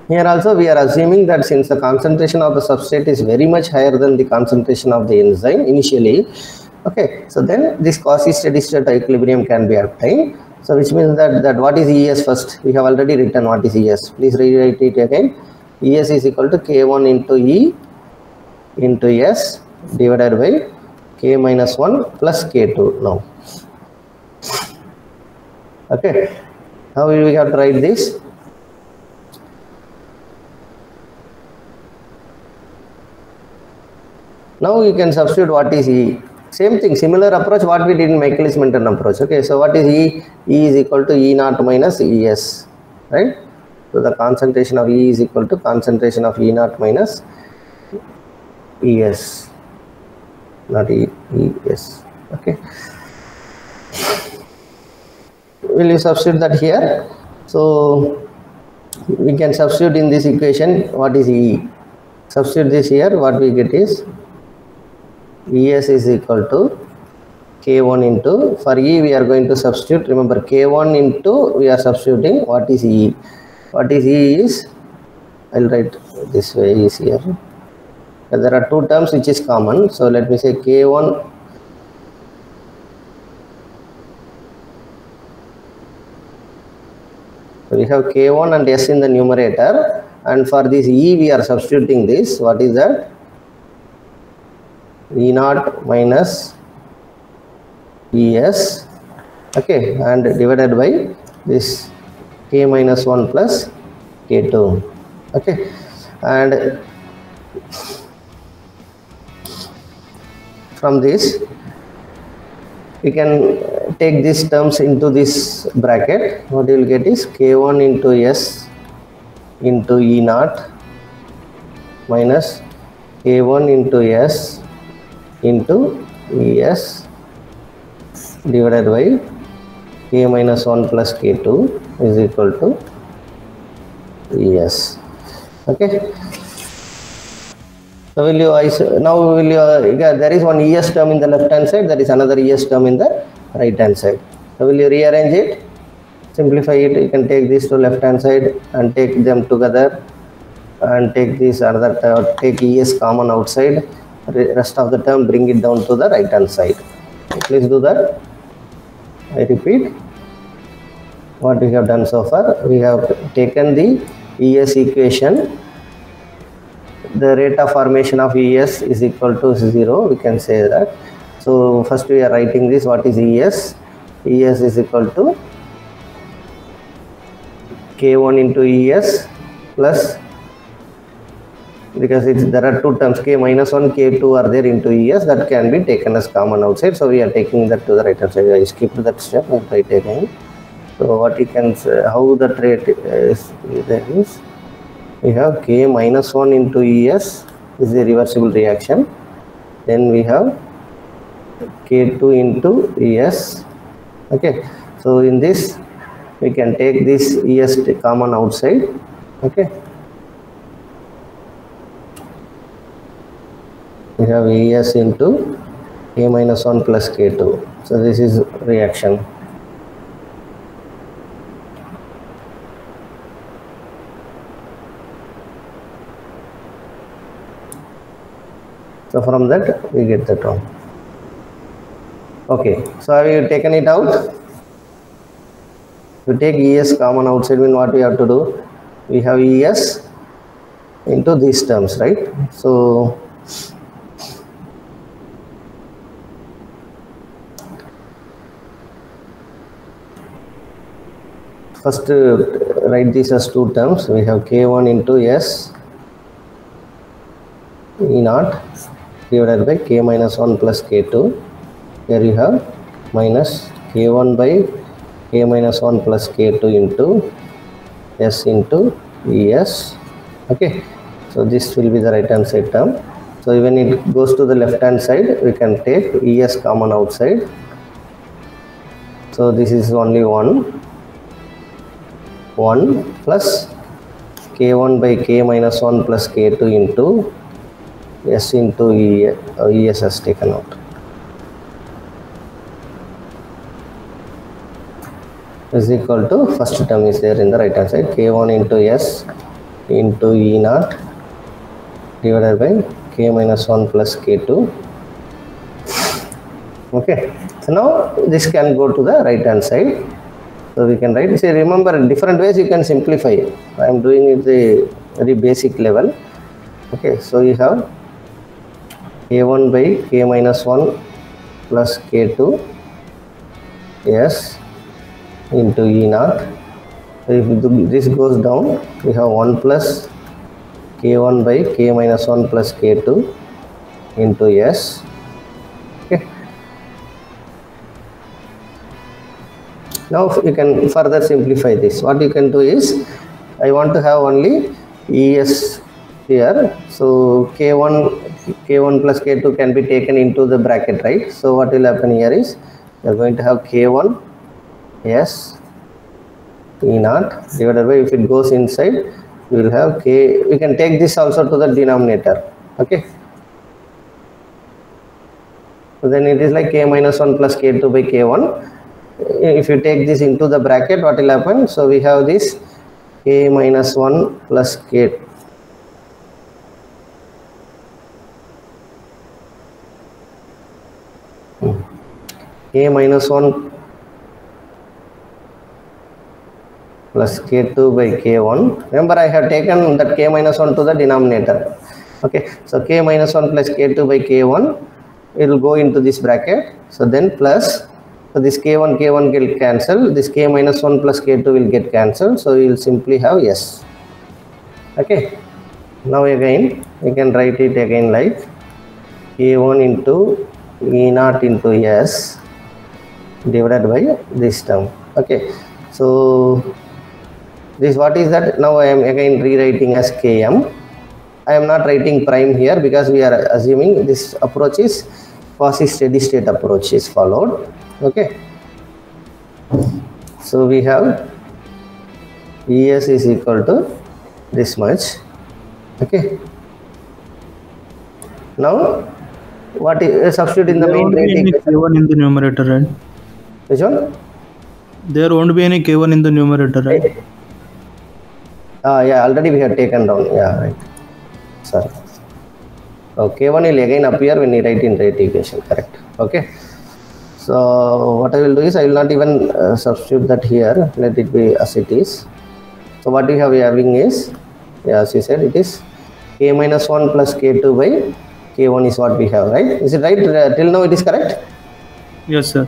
here also we are assuming that since the concentration of the substrate is very much higher than the concentration of the enzyme initially, okay, so then this quasi-steady state equilibrium can be obtained. So which means that what is ES first? We have already written what is ES. Please rewrite it again. ES is equal to K1 into E into S divided by K minus 1 plus K2 now. Okay, how will we have to write this? Now you can substitute what is E. Same thing, similar approach what we did in Michaelis-Menten approach. Okay, so what is E? E is equal to E naught minus ES, right? So the concentration of E is equal to concentration of E naught minus ES, not ES. Okay. Will you substitute that here? So we can substitute in this equation what is E. Substitute this here, what we get is ES is equal to K1 into, for E we are going to substitute, remember K1 into, we are substituting what is E. What is E is, I will write this way easier. There are two terms which is common, so let me say K1 so we have K1 and S in the numerator, and for this E we are substituting this, what is that? E naught minus ES, okay, and divided by this K minus 1 plus K2, okay, and from this we can take these terms into this bracket. What you will get is K1 into S into E naught minus K1 into S into ES divided by K minus 1 plus K2 is equal to ES. Okay. So will you now will you there is one ES term in the left hand side, there is another ES term in the right hand side. So will you rearrange it, simplify it? You can take this to left hand side and take them together and take this another take ES common outside, rest of the term bring it down to the right hand side. Please do that. I repeat what we have done so far. We have taken the ES equation, the rate of formation of ES is equal to 0, we can say that. So first we are writing this, what is ES? ES is equal to K1 into ES plus, because there are two terms, K minus 1, K2 are there into ES, that can be taken as common outside. So we are taking that to the right hand side. I skipped that step and write again. So what you can say, how that rate is, there is, we have K minus 1 into ES is a reversible reaction. Then we have K2 into ES. Okay. So in this, we can take this ES common outside. Okay. We have ES into K minus 1 plus K2. So this is reaction. So from that we get the term. Okay, so have you taken it out? To take ES common outside, mean what we have to do? We have ES into these terms, right? So first write these as two terms. We have K1 into S E naught divided by K minus 1 plus K2. Here you have minus K1 by K minus 1 plus K2 into S into ES. Okay, so this will be the right hand side term. So when it goes to the left hand side, we can take ES common outside. So this is only 1 plus k1 by k minus 1 plus k2 into s into es has taken out. Is equal to first term is there in the right hand side, k1 into s into e naught divided by k minus 1 plus k2. Okay, so now this can go to the right hand side. So we can write, say, remember different ways you can simplify. I am doing it the very basic level. Okay, so you have k1 by k minus 1 plus k2 s into e naught. So if this goes down, we have 1 plus k1 by k minus 1 plus k2 into s. Okay. Now you can further simplify this. What you can do is, I want to have only es here. So k1 plus k2 can be taken into the bracket, right? So what will happen here is, you are going to have k1 s e naught divided by, if it goes inside, we will have k. We can take this also to the denominator. Okay. So then it is like k minus 1 plus k2 by k1. If you take this into the bracket, what will happen? So we have this k minus 1 plus k. K minus 1 plus k2 by k1. Remember, I have taken that k minus 1 to the denominator. Okay, so k minus 1 plus k2 by k1, it will go into this bracket. So then plus, so this k1 will cancel, this k minus 1 plus k2 will get cancelled, so you will simply have s. Okay, now again you can write it again like k1 into e naught into s divided by this term. Okay, so this, what is that? Now I am again rewriting as km. I am not writing prime here because we are assuming this approach is quasi steady state approach is followed. Okay, so we have es is equal to this much. Okay, now what is substitute in the There main won't be rate any equation? k1 in the numerator, right? Which one? There won't be any k1 in the numerator, right? Yeah, already we have taken down. Yeah, right. Sorry. Okay, k1 will again appear when you write in rate equation. Correct. Okay. So what I will do is, I will not even substitute that here. Let it be as it is. So what we have having is, yeah, as you said, it is k minus 1 plus k2 by k1 is what we have, right? Is it right? Till now it is correct? Yes, sir.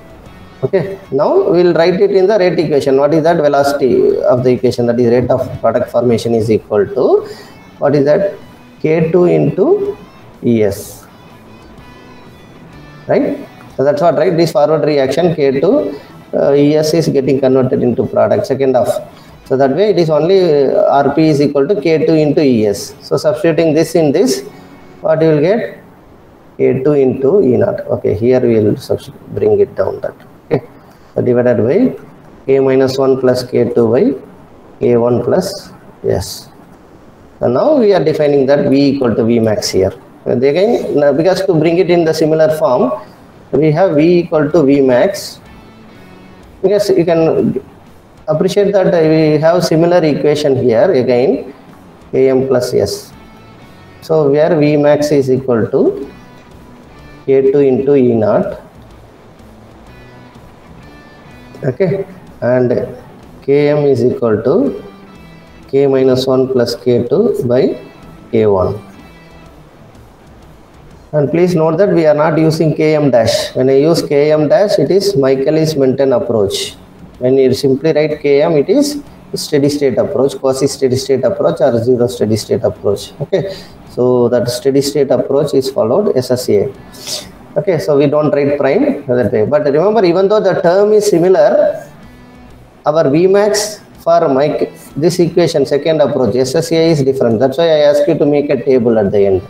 Okay, now we will write it in the rate equation. What is that? Velocity of the equation, that is rate of product formation, is equal to, what is that? K2 into ES, right? So that's what, right? This forward reaction K2 ES is getting converted into product, second half. So that way it is only RP is equal to K2 into ES. So substituting this in this, what you will get? K2 into E naught. Okay, here we will bring it down that. Okay, so divided by K minus 1 plus K2 by K1 plus S. So now we are defining that V equal to V max here. And again, now because to bring it in the similar form, we have V equal to V max. Because you can appreciate that we have similar equation here again, Km plus S. So where V max is equal to K2 into E naught. Okay, and Km is equal to K minus 1 plus K2 by K1. And please note that we are not using Km dash. When I use Km dash, it is Michaelis-Menten approach. When you simply write Km, it is steady state approach, quasi steady state approach, or zero steady state approach. Okay, so that steady state approach is followed SSA. Okay, so we don't write prime that way. But remember, even though the term is similar, our Vmax for this equation, second approach, SSA is different. That's why I ask you to make a table at the end.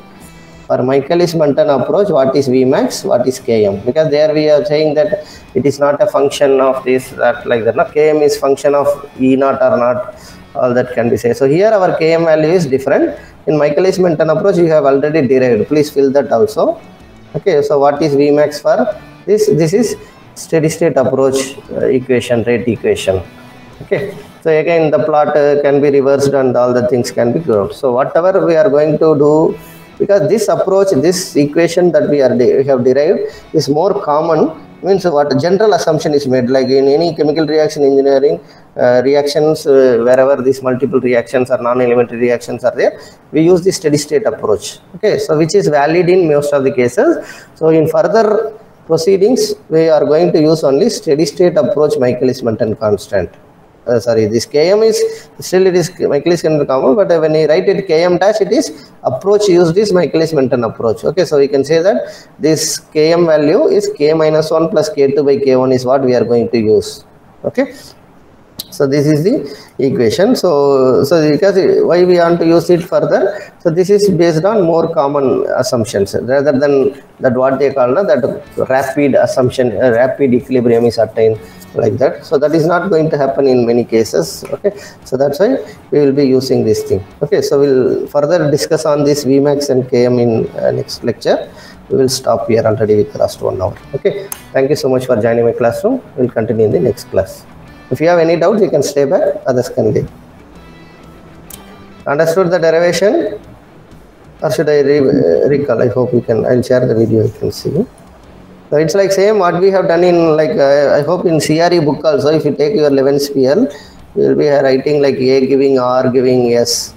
For Michaelis-Menten approach, what is Vmax, what is Km? Because there we are saying that it is not a function of this, that, like that. No? Km is function of E naught or not, all that can be said. So here our Km value is different. In Michaelis-Menten approach, you have already derived. Please fill that also. Okay, so what is Vmax for this? This is steady state approach equation, rate equation. Okay, so again the plot can be reversed and all the things can be grouped. So whatever we are going to do, because this approach, this equation that we have derived is more common, means what general assumption is made, like in any chemical reaction engineering reactions, wherever these multiple reactions or non-elementary reactions are there, we use the steady state approach. Okay, so which is valid in most of the cases. So in further proceedings, we are going to use only steady state approach Michaelis-Menten constant. This Km is still, it is Michaelis-Menten common, but when you write it Km dash, it is approach used is Michaelis-Menten approach. Okay, so we can say that this Km value is K minus 1 plus K2 by K1 is what we are going to use. Okay, so this is the equation. So because why we want to use it further, so this is based on more common assumptions rather than that what they call that rapid assumption, rapid equilibrium is attained, like that. So that is not going to happen in many cases. Okay, so that's why we will be using this thing. Okay, so we'll further discuss on this Vmax and Km in next lecture. We will stop here already with the last 1 hour. Okay, thank you so much for joining my classroom. We'll continue in the next class. If you have any doubts, you can stay back, others can leave. Understood the derivation, or should I recall? I hope you can. I'll share the video, you can see. So it's like same what we have done in, like I hope in CRE book also. If you take your Levens PL, you will be writing like A giving R giving S,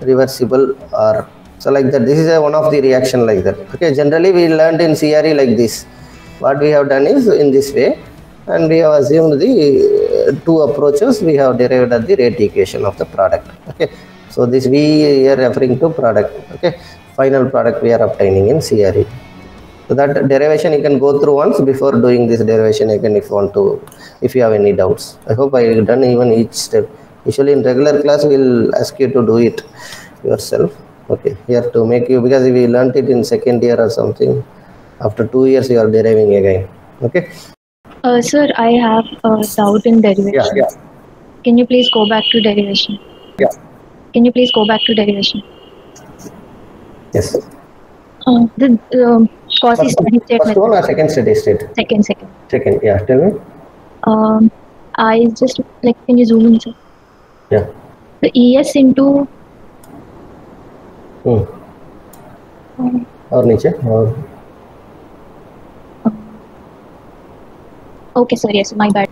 reversible R. So like that, this is one of the reaction like that. Okay, generally we learned in CRE like this. What we have done is in this way, and we have assumed the two approaches we have derived at the rate equation of the product. Okay, so this we are referring to product. Okay, final product we are obtaining in CRE. So that derivation you can go through once before doing this derivation again if you want to, if you have any doubts. I hope I have done even each step. Usually in regular class we will ask you to do it yourself. Okay, here to make you, because if you learnt it in second year or something, after 2 years you are deriving again. Okay. Sir, I have a doubt in derivation. Yeah. Can you please go back to derivation? Yeah. Can you please go back to derivation? Yes. The Cauchy steady state First method. one or second steady state? Second. Second, yeah. Tell me. I just like, can you zoom in, sir? Yeah. The ES into. और नीचे और. Okay, sir. Yes, my bad.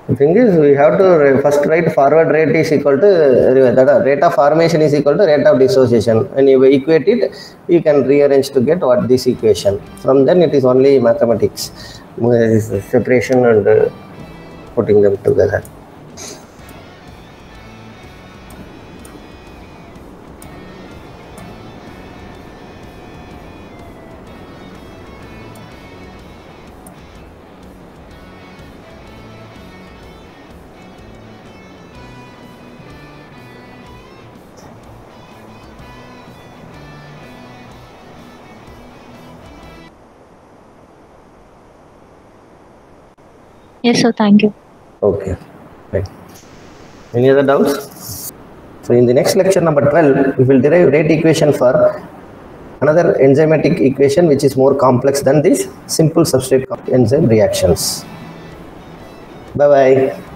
The thing is, we have to first write forward rate is equal to that rate of formation is equal to rate of dissociation. When you equate it, you can rearrange to get what this equation. From then it is only mathematics, separation and putting them together. Yes, sir. Thank you. Okay. Right. Any other doubts? So in the next lecture number 12, we will derive rate equation for another enzymatic equation which is more complex than these simple substrate enzyme reactions. Bye bye.